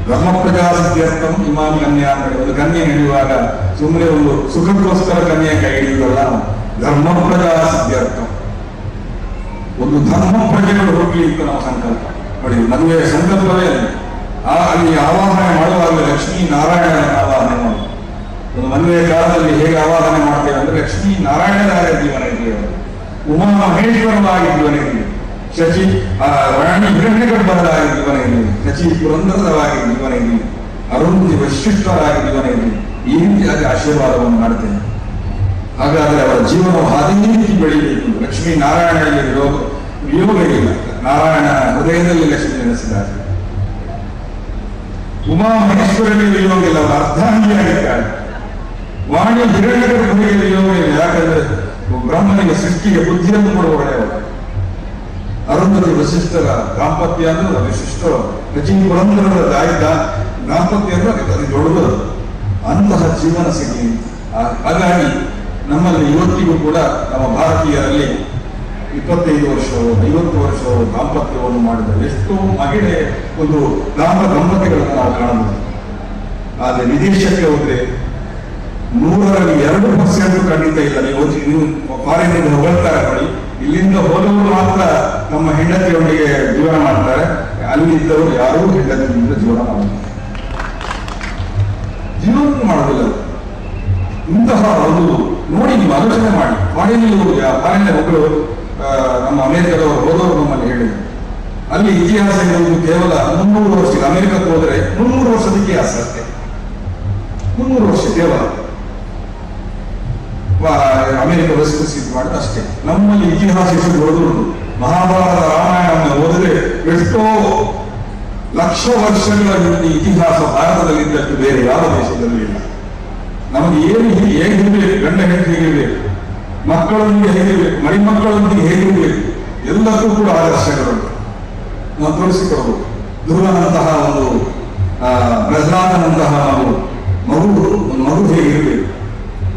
ಧರ್ಮ ಪ್ರಜಾಸಿದ್ಯರ್ಥಂ ಇಮಾಮಿ ಕನ್ಯಾ ಅಂತ, ಒಂದು ಕನ್ಯೆ ಹಿಡಿಯುವಾಗ ಸುಮ್ಮನೆ ಒಂದು ಸುಖಕ್ಕೋಸ್ಕರ ಕನ್ಯೆ ಕೈ ಹಿಡಿಯುವುದಲ್ಲ, ಧರ್ಮ ಪ್ರಜಾಸಿದ್ಯರ್ಥಂ, ಒಂದು ಧರ್ಮ ಪ್ರಜೆಗಳು ಹೋಗ್ಲಿ ಅಂತ ನಾವು ಸಂಕಲ್ಪ ನೋಡಿ. ಮದುವೆಯ ಸಂಕಲ್ಪವೇ ಅಲ್ಲಿ ಆವಾಹನೆ ಮಾಡುವಾಗ ಲಕ್ಷ್ಮೀ ನಾರಾಯಣನ ಆವಾಹನೆ ಮಾಡಿ. ಒಂದು ಮದುವೆಯ ಕಾಲದಲ್ಲಿ ಹೇಗೆ ಆವಾಹನೆ ಮಾಡ್ತೇವೆ ಅಂದ್ರೆ ಲಕ್ಷ್ಮೀ ನಾರಾಯಣರಾಗ ಜೀವನ ಇರಲಿ, ಉಮಾ ಮಹೇಶ್ವರವಾಗಿ ಜೀವನ ಇರಲಿ, ಶಚಿ ರಾಣಿ ಹಿರಣ್ಯಗರ್ಭರಾಗಿ ಜೀವನ ಇರಲಿ, ಶಚಿ ಪುರಂದರವಾಗಿ ಜೀವನ ಇರಲಿ, ಅರುಂಧತಿ ವೈಶಿಷ್ಠರಾಗಿ ಜೀವನ ಇರಲಿ. ಈ ರೀತಿಯಾಗಿ ಆಶೀರ್ವಾದವನ್ನು ಮಾಡ್ತೇನೆ. ಹಾಗಾದ್ರೆ ಅವರ ಜೀವನವು ಅದೇ ರೀತಿ ಬೆಳೀಬೇಕು. ಲಕ್ಷ್ಮೀ ನಾರಾಯಣನಲ್ಲಿ ವಿಯೋಗ ಇಲ್ಲ, ನಾರಾಯಣ ಹೃದಯದಲ್ಲಿ ಲಕ್ಷ್ಮಿ ನೆನೆಸಿದ್ದಾರೆ. ಉಮಾ ಮಹೇಶ್ವರನಿಗೆ ವಿಯೋಗ ಇಲ್ಲ, ಅವರ ಅರ್ಧಾಂಗಿಯಾಗಿದ್ದಾರೆ. ವಾಣಿ ಹಿರಣ್ಯಗರ್ಭನಿಗೆ ವಿಯೋಗ ಇಲ್ಲ, ಯಾಕಂದ್ರೆ ಬ್ರಹ್ಮನಿಗೆ ಸೃಷ್ಟಿಗೆ ಬುದ್ಧಿಯನ್ನು ಕೊಡುವ ಒಳ್ಳೆಯವರು. ಅರುಂಧತಿ ವಶಿಷ್ಠರ ದಾಂಪತ್ಯ ಅಂದ್ರೆ ವಿಶಿಷ್ಟ, ಶಚಿ ಪುರಂದರದ ದಾಂಪತ್ಯ ಅಂದ್ರೆ ಅದು ದೊಡ್ಡದು. ಅಂತಹ ಜೀವನ ಸಿಗಲಿ. ಹಾಗಾಗಿ ನಮ್ಮಲ್ಲಿ ಇವತ್ತಿಗೂ ಕೂಡ ನಮ್ಮ ಭಾರತೀಯರಲ್ಲಿ 25 ವರ್ಷವೋ 50 ವರ್ಷವೋ ದಾಂಪತ್ಯವನ್ನು ಮಾಡಿದ ಎಷ್ಟೋ ಮಹಿಳೆ ಒಂದು ದಂಪತಿಗಳನ್ನು ನಾವು ಕಾಣಬಹುದು. ಆದರೆ ವಿದೇಶಕ್ಕೆ ಹೋದ್ರೆ 100ರಲ್ಲಿ 2% ಖಂಡಿತ ಇಲ್ಲ. ನೀವು ಫಾರಿನಿಂದ ಹೊಗಳ್ತಾರೆ ನೋಡಿ, ಇಲ್ಲಿಂದ ಹೋದವರು ಮಾತ್ರ ನಮ್ಮ ಹೆಂಡತಿಯೊಂದಿಗೆ ಜೀವನ ಮಾಡ್ತಾರೆ, ಅಲ್ಲಿದ್ದವರು ಯಾರೂ ಹೆಂಡತಿಯಿಂದ ಜೀವನ ಮಾಡುತ್ತಾರೆ, ಜೀವನ ಮಾಡೋದಿಲ್ಲ. ಇಂತಹ ಒಂದು ನೋಡಿ ನೀವು ಆಲೋಚನೆ ಮಾಡಿ ನೀವು ಫಾರಿನ್ ಒಬ್ಬರು ನಮ್ಮ ಅಮೆರಿಕದವರು ಹೋದವರು ನಮ್ಮಲ್ಲಿ ಹೇಳಿದರು, ಅಲ್ಲಿ ಇತಿಹಾಸ ಇರುವುದು ಕೇವಲ 300 ವರ್ಷ. ಅಮೆರಿಕಕ್ಕೆ ಹೋದರೆ 300 ವರ್ಷದ ಇತಿಹಾಸ ಅಷ್ಟೇ, 300 ವರ್ಷ ಕೇವಲ ಅಮೆರಿಕ ವಸ್ತುಸ್ಥಿತಿ ಮಾಡಿದ ಅಷ್ಟೇ. ನಮ್ಮಲ್ಲಿ ಇತಿಹಾಸ ಎಷ್ಟು ದೊಡ್ಡದು. ಮಹಾಭಾರತ ರಾಮಾಯಣವನ್ನು ಓದಿದ್ರೆ ಎಷ್ಟೋ ಲಕ್ಷ ವರ್ಷಗಳ ಇತಿಹಾಸ ಭಾರತದಲ್ಲಿದ್ದದ್ದು ಬೇರೆ ಯಾವ ದೇಶದಲ್ಲೂ ಇಲ್ಲ. ನಮಗೆ ಏನು ಹೇಗಿರ್ಬೇಕು, ಗಂಡ ಹೆಂಡತಿ ಹೇಗಿರ್ಬೇಕು, ಮಕ್ಕಳೊಂದಿಗೆ ಹೇಗಿರ್ಬೇಕು, ಮರಿಮಕ್ಕಳೊಂದಿಗೆ ಹೇಗಿರ್ಬೇಕು, ಎಲ್ಲಕ್ಕೂ ಕೂಡ ಆದರ್ಶಗಳು ನಾವು ತೋರಿಸಿಕೊಡಬಹುದು. ಧ್ರುವನಂತಹ ಒಂದು ಪ್ರಹ್ಲಾದನಂತಹ ಒಂದು ಮಗು ಹೇಗಿರ್ಬೇಕು,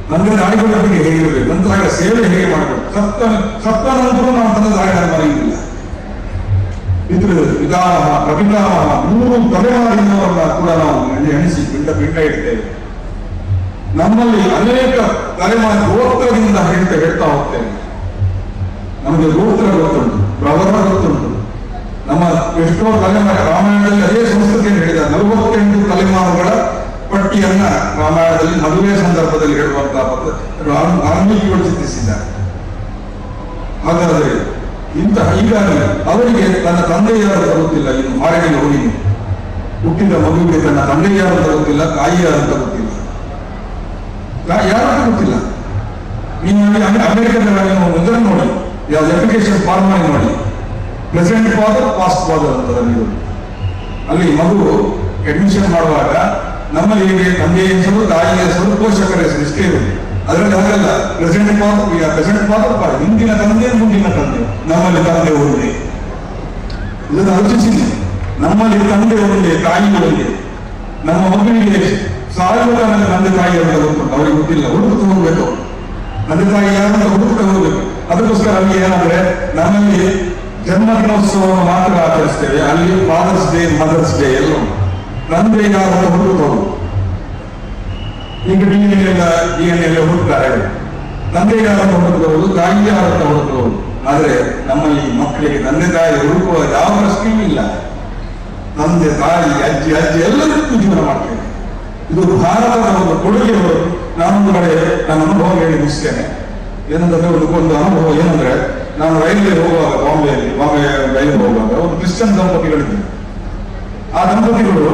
ತಂದೆ ತಾಯಿಗಳೊಂದಿಗೆ ಹೇಗಿರ್ಬೇಕು, ನಂತರ ಸೇವೆ ಹೇಗೆ ಮಾಡಬೇಕು. ಸತ್ತ ನಂತರ ನಾವು ತಂದೆ ತಾಯಿಗಳ ಮರೆಯುವುದಿಲ್ಲ. ಪಿತಾಮಹ ಪ್ರಪಿತಾಮಹ 3 ತಲೆಮಾರಿನವರನ್ನ ಕೂಡ ನಾವು ಎಣಿಸಿ ಪಿಂಡ ಇಡ್ತೇವೆ. ನಮ್ಮಲ್ಲಿ ಅನೇಕ ತಲೆಮಾರಿ ಗೋತ್ರದಿಂದ ಹೇಳ್ತಾ ಹೋಗ್ತೇವೆ. ನಮಗೆ ಗೋತ್ರ ಗೊತ್ತುಂಟು, ಪ್ರವರ ಗೊತ್ತುಂಟು. ನಮ್ಮ ಎಷ್ಟೋ ತಲೆಮಾರಿ ರಾಮಾಯಣದಲ್ಲಿ ಅದೇ ಸಂಸ್ಕೃತಿಯನ್ನು ಹೇಳಿದ 48 ತಲೆಮಾರುಗಳ ಪಟ್ಟಿಯನ್ನ ರಾಮಾಯಣದಲ್ಲಿ ಮದುವೆ ಸಂದರ್ಭದಲ್ಲಿ ಹೇಳುವಂತಹ ವಾಲ್ಮೀಕಿಗಳು ಚಿಂತಿಸಿದ್ದಾರೆ. ಹಾಗಾದರೆ ಹೀಗಾಗಿ ಅವರಿಗೆ ತನ್ನ ತಂದೆಯಾರು ಗೊತ್ತಿಲ್ಲ. ಇನ್ನು ಮಾರಣಿಗೆ ಹೋಗಿ ಹುಟ್ಟಿದ ಮಗುವಿಗೆ ತನ್ನ ತಂದೆಯಾರು ಗೊತ್ತಿಲ್ಲ, ತಾಯಿಯಾರು ಗೊತ್ತಿಲ್ಲ, ಯಾರು ಗೊತ್ತಿಲ್ಲ. ನೀವು ಅಮೆರಿಕದ ಮೊದಲು ನೋಡಿ, ಯಾವ್ದು ಅಪ್ಲಿಕೇಶನ್ ಫಾರ್ಮ್ ಮಾಡಿ ನೋಡಿ, ಪ್ರೆಸೆಂಟ್ ಫಾದರ್ ಪಾಸ್ಟ್ ಫಾದರ್ ಅಂತ ನೀವು ಅಲ್ಲಿ ಮಗು ಅಡ್ಮಿಷನ್ ಮಾಡುವಾಗ ನಮ್ಮಲ್ಲಿ ಹೇಗೆ ತಂದೆಯ ಹೆಸರು, ತಾಯಿಯ ಹೆಸರು, ಪೋಷಕರ ಹೆಸರು ಇಷ್ಟೇ ಇರುವುದು. ಅದರಲ್ಲಿ ಹಾಗಲ್ಲ. ಪ್ರೆಸೆಂಟ್ ಫಾದರ್ ಹಿಂದಿನ ತಂದೆ, ಮುಂದಿನ ತಂದೆ. ನಮ್ಮಲ್ಲಿ ತಂದೆ ಒಂದೇ. ಇದನ್ನು ಆಲೋಚಿಸಿ. ನಮ್ಮಲ್ಲಿ ತಂದೆ ಒಂದೇ, ತಾಯಿ ಒಂದೇ. ನಮ್ಮ ಮಗುವಿಗೆ ಸಾರ್ವಕಾಲಿಕ ತಂದೆ ತಾಯಿ ಅಂತ ಗೊತ್ತುಂಟು, ಅವರಿಗೆ ಗೊತ್ತಿಲ್ಲ. ಹುಡುಕುತ್ತಾ ಹೋಗ್ಬೇಕು, ತಂದೆ ತಾಯಿ ಯಾರಂತ ಹುಡುಕುತ್ತಾ ಹೋಗ್ಬೇಕು. ಅದಕ್ಕೋಸ್ಕರ ಅಲ್ಲಿ ಏನಂದ್ರೆ ನಮ್ಮಲ್ಲಿ ಜನ್ಮದಿನೋತ್ಸವವನ್ನು ಮಾತ್ರ ಆಚರಿಸ್ತೇವೆ. ಅಲ್ಲಿ ಫಾದರ್ಸ್ ಡೇ, ಮದರ್ಸ್ ಡೇ ಎಲ್ಲ ತಂದೆ ಯಾರಂತ ಹುಡುಕುತ್ತಾ ಹೋಗುದು. ಈಗ DNA ಹುಡುಕ್ತಾರೆ, ತಂದೆ ಯಾರಂತ ಹುಡುಕಬಹುದು, ತಾಯಿ ಯಾರಂತ ಹುಡುಕಬಹುದು. ಆದ್ರೆ ನಮ್ಮಲ್ಲಿ ಮಕ್ಕಳಿಗೆ ತಂದೆ ತಾಯಿ ಹುಡುಕುವ ಯಾವ ಪ್ರಶ್ನೆಯೂ ಇಲ್ಲ. ತಂದೆ ತಾಯಿ ಅಜ್ಜಿ ಎಲ್ಲರಿಗೂ ಜೀವನ ಮಾಡ್ತೇವೆ. ಇದು ಭಾರತದ ಒಂದು ಕೊಡುಗೆ. ನಾನೊಂದು ಕಡೆ ನನ್ನ ಅನುಭವ ಹೇಳಿ ಮುಗಿಸ್ತೇನೆ. ಏನಂದ್ರೆ ಒಂದು ಅನುಭವ ಏನಂದ್ರೆ, ನಾನು ರೈಲ್ವೆ ಹೋಗುವಾಗ ಬಾಂಬೆ ರೈಲು ಹೋಗುವಾಗ ಒಂದು ಕ್ರಿಶ್ಚಿಯನ್ ದಂಪತಿಗಳಿದ್ದರು. ಆ ದಂಪತಿಗಳು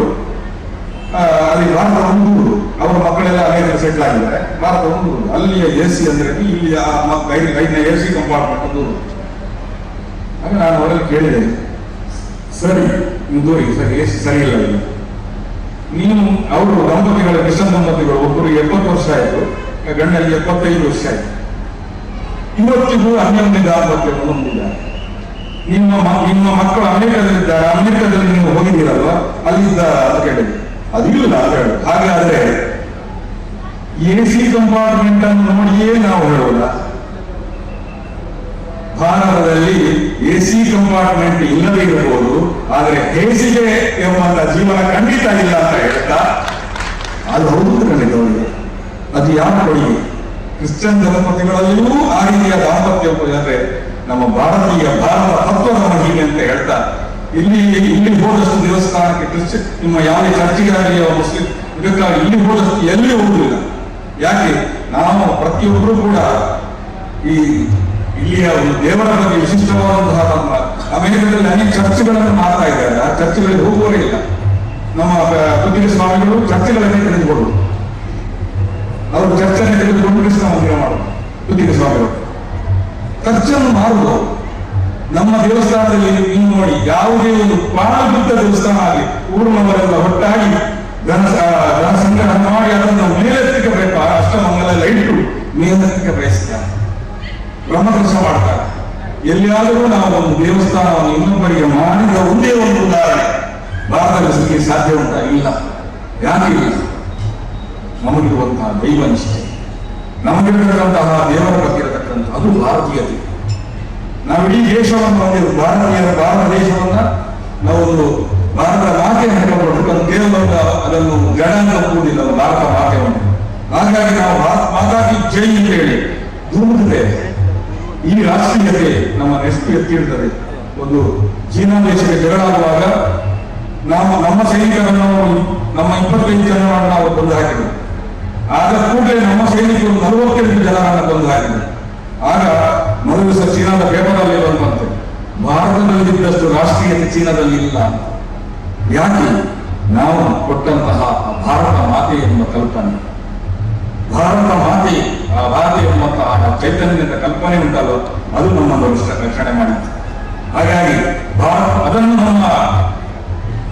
ಅಲ್ಲಿ ಭಾರತ ಒಂದು ಊರು, ಅವರ ಮಕ್ಕಳೆಲ್ಲ ಅನೇಕ ಸೆಟ್ಲ್ ಆಗಿದ್ದಾರೆ. ಭಾರತ ಒಂದು ಊರು, ಅಲ್ಲಿಯ AC ಅಂದ್ರೆ ಇಲ್ಲಿ ರೈಲಿನ AC ಕಂಪಾರ್ಟ್ಮೆಂಟ್ ಒಂದು ಊರು. ಆಗ ನಾನು ಅವರಲ್ಲಿ ಕೇಳಿದೆ, ಸರಿ ನೀವು ತೋರಿ ಸರಿ AC ಸರಿ ಇಲ್ಲ ಇಲ್ಲಿ. ನೀನು ಅವರು ದಂಪತಿಗಳ ಕ್ರಿಶ್ಚಿಯನ್ ದಂಪತಿಗಳು ಒಬ್ಬರು 70 ವರ್ಷ ಆಯಿತು, ಗಂಡಲ್ಲಿ 75 ವರ್ಷ ಆಯಿತು. ಇವತ್ತಿಗೂ ಅನ್ಯೋನ್ಯ ದಾಂಪತ್ಯವನ್ನು ಹೊಂದಿದ್ದಾರೆ. ನಿಮ್ಮ ಮಕ್ಕಳು ಅಮೆರಿಕದಲ್ಲಿದ್ದಾರೆ, ಅಮೆರಿಕದಲ್ಲಿ ನೀವು ಹೋಗಿದ್ದೀರಲ್ವ, ಅಲ್ಲಿದ್ದ ಅಂತ ಕೇಳಿದೆ. ಅದಿಲ್ಲ ಅಂತ ಹೇಳಿ. ಹಾಗಾದ್ರೆ AC ಕಂಪಾರ್ಟ್ಮೆಂಟ್ ಅನ್ನು ನೋಡಿಯೇ ನಾವು ಹೇಳೋಣ, ಭಾರತದಲ್ಲಿ AC ಕಂಪಾರ್ಟ್ಮೆಂಟ್ ಇಲ್ಲದೇ ಇರಬಹುದು, ಆದರೆ ಹೇಸಿಗೆ ಎಂಬಂತ ಜೀವನ ಖಂಡಿತ ಇಲ್ಲ ಅಂತ ಹೇಳ್ತಾ, ಅದು ಹೌದು ಖಂಡಿತ. ಅದು ಯಾವ ಕೊಡುಗೆ? ಕ್ರಿಶ್ಚಿಯನ್ ದಂಪತಿಗಳಲ್ಲಿಯೂ ಆ ರೀತಿಯ ದಾಂಪತ್ಯ ಅಂದ್ರೆ ನಮ್ಮ ಭಾರತ ತತ್ವದ ಮಹಿಮೆ ಅಂತ ಹೇಳ್ತಾ, ಇಲ್ಲಿ ಹೋದಷ್ಟು ದೇವಸ್ಥಾನಕ್ಕೆ ಕ್ರಿಶ್ಚಿಯನ್ ನಿಮ್ಮ ಯಾವುದೇ ಚರ್ಚಿಗಾಗಲಿ ಮುಸ್ಲಿಂ ಇದಕ್ಕಾಗಿ ಇಲ್ಲಿ ಹೋದಷ್ಟು ಎಲ್ಲಿ ಹೋಗುದಿಲ್ಲ. ಯಾಕೆ? ನಾವು ಪ್ರತಿಯೊಬ್ಬರು ಕೂಡ ಇಲ್ಲಿಯ ಒಂದು ದೇವರ ಬಗ್ಗೆ ವಿಶಿಷ್ಟವಾದಂತಹ ನಮ್ಮ ಅಮೆರಿಕದಲ್ಲಿ ಅನೇಕ ಚರ್ಚ್ಗಳನ್ನು ಮಾಡ್ತಾ ಇದ್ದಾರೆ. ಆ ಚರ್ಚ್ಗಳಿಗೆ ಹೋಗುವವರೇ ಇಲ್ಲ. ನಮ್ಮ ಪುತ್ತಿಗೆ ಸ್ವಾಮಿಗಳು ಚರ್ಚ್ಗಳನ್ನೇ ತೆಗೆದುಕೊಳ್ಳುವುದು, ಅವರು ಚರ್ಚನ್ನು ತೆಗೆದುಕೊಂಡು ಕೃಷ್ಣ ಮಂದಿರ ಮಾಡುವುದು. ಪುತ್ತಿಗೆ ಸ್ವಾಮಿಗಳು ಚರ್ಚನ್ನು ಮಾರುವುದು. ನಮ್ಮ ದೇವಸ್ಥಾನದಲ್ಲಿ ಇನ್ನು ನೋಡಿ, ಯಾವುದೇ ಒಂದು ಪ್ರಾಣಬುದ್ಧ ದೇವಸ್ಥಾನ ಆಗಲಿ, ಊರಿನವರೆಲ್ಲ ಒಟ್ಟಾಗಿ ಧನ ಸಂಗ್ರಹ ಮಾಡಿ ಅದನ್ನು ಮೇಲೆತ್ತಕ್ಕೆ ಬೇಕು. ಅಷ್ಟಮಂಗಲ ಇಟ್ಟು ಮೇಲೆತ್ತಕ್ಕೆ ಬಯಸ್ತಾರೆ, ಬ್ರಹ್ಮಕಲಶ ಮಾಡ್ತಾರೆ. ಎಲ್ಲಿಯಾದರೂ ನಾವು ಒಂದು ದೇವಸ್ಥಾನವನ್ನು ಇನ್ನೊಬ್ಬರಿಗೆ ಮಾಡಿದ ಒಂದೇ ಒಂದು ಉದಾಹರಣೆ ಭಾರತದಲ್ಲಿ ಸಿಗಲಿಕ್ಕೆ ಸಾಧ್ಯ ಉಂಟಾ? ಇಲ್ಲ. ಯಾಕೆ ಇಲ್ಲ? ನಮಗಿರುವಂತಹ ದೈವನಿಷ್ಠೆ, ನಮಗಿರತಕ್ಕಂತಹ ದೇವರ ಬಗ್ಗೆ ಇರತಕ್ಕಂಥ ಅದು ಭಾರತೀಯತೆ. ನಾವಿಡೀ ದೇಶವನ್ನು ಹೊಂದಿರುವ ಭಾರತ ದೇಶವನ್ನ ನಾವೊಂದು ಭಾರತ ಮಾತೆಯನ್ನು ಹಿಡಿದುಕೊಂಡು ಕೇವಲ ಅದನ್ನು ಜಡ ಅಂತ ಕೂಡಿಲ್ಲ, ಭಾರತ ಮಾತೆಯನ್ನು. ಹಾಗಾಗಿ ನಾವು ಮಾತಾಡಿ ಜೈ ಅಂತ ಹೇಳಿ ಧೂಮುತ್ತೇವೆ. ಈ ರಾಷ್ಟ್ರೀಯತೆ ನಮ್ಮನ್ನೆಷ್ಟು ಎತ್ತಿಡ್ತದೆ. ಒಂದು ಚೀನಾ ದೇಶಕ್ಕೆ ಜಗಳಾಗುವಾಗ ನಮ್ಮ ಸೈನಿಕರನ್ನು ನಮ್ಮ 25 ಜನರನ್ನು ನಾವು ಕೊಂದು ಹಾಕಿದ್ರು. ಆದ ಕೂಡಲೇ ನಮ್ಮ ಸೈನಿಕರು 48 ಜನರನ್ನು ಕೊಂದು ಹಾಕಿದರು. ಆಗ ಮೊದಲು ಸಹ ಚೀನಾದ ಪೇಪರಲ್ಲಿ ಬಂದಂತೆ ಭಾರತದಲ್ಲಿದ್ದಷ್ಟು ರಾಷ್ಟ್ರೀಯತೆ ಚೀನಾದಲ್ಲಿ ಇಲ್ಲ. ಯಾಕೆ? ನಾವು ಕೊಟ್ಟಂತಹ ಭಾರತ ಮಾತೆ ಎಂಬ ಕಲ್ಪನೆ, ಭಾರತ ಮಾತೆ, ಆ ಭಾರತ ಎಂಬಂತಹ ಚೈತನ್ಯದ ಕಲ್ಪನೆ ಉಂಟಲ್ಲ, ಅದು ನಮ್ಮನ್ನು ರಕ್ಷಣೆ ಮಾಡಿತ್ತು. ಹಾಗಾಗಿ ಅದನ್ನು ನಮ್ಮ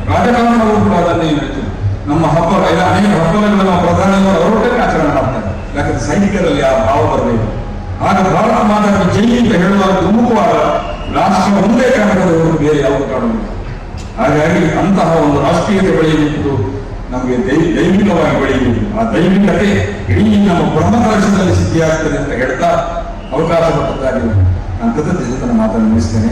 ರಾಜಕಾರಣಗಳು ಕೂಡ ಅದನ್ನೇ ಹೇಳಿತು. ನಮ್ಮ ಹಬ್ಬ ಅನೇಕ ಹಬ್ಬಗಳನ್ನು ನಮ್ಮ ಪ್ರಧಾನಿಯವರು ಅವರೊಟ್ಟಿಗೆ ಆಚರಣೆ ಮಾಡ್ತಾರೆ. ಯಾಕಂದ್ರೆ ಸೈನಿಕರಲ್ಲಿ ಆ ಭಾವ ಬರಬೇಕು. ಆಗ ಭಾರತ ಮಾತಾಡಿ ಜೈ ಅಂತ ಹೇಳುವಾಗ ಧುಮುಕುವಾಗ ರಾಷ್ಟ್ರ ಒಂದೇ ಕಾರಣದವರು ಬೇರೆ ಯಾವ ಕಾರಣವಿಲ್ಲ. ಹಾಗಾಗಿ ಅಂತಹ ಒಂದು ರಾಷ್ಟ್ರೀಯತೆ ಬೆಳೆಯುವುದು ನಮಗೆ ದೈವಿಕವಾಗಿ ಬೆಳೆಯುವುದು. ಆ ದೈವಿಕತೆ ಇಡೀ ನಮ್ಮ ಬ್ರಹ್ಮಕಲಶದಲ್ಲಿ ಸಿದ್ಧಿಯಾಗ್ತದೆ ಅಂತ ಹೇಳ್ತಾ ಅವಕಾಶ ಕೊಟ್ಟದ್ದಾಗಿ ನಾನು ಕೃತಜ್ಞತೆ ಮಾತನ್ನು ಮುಗಿಸ್ತೇನೆ.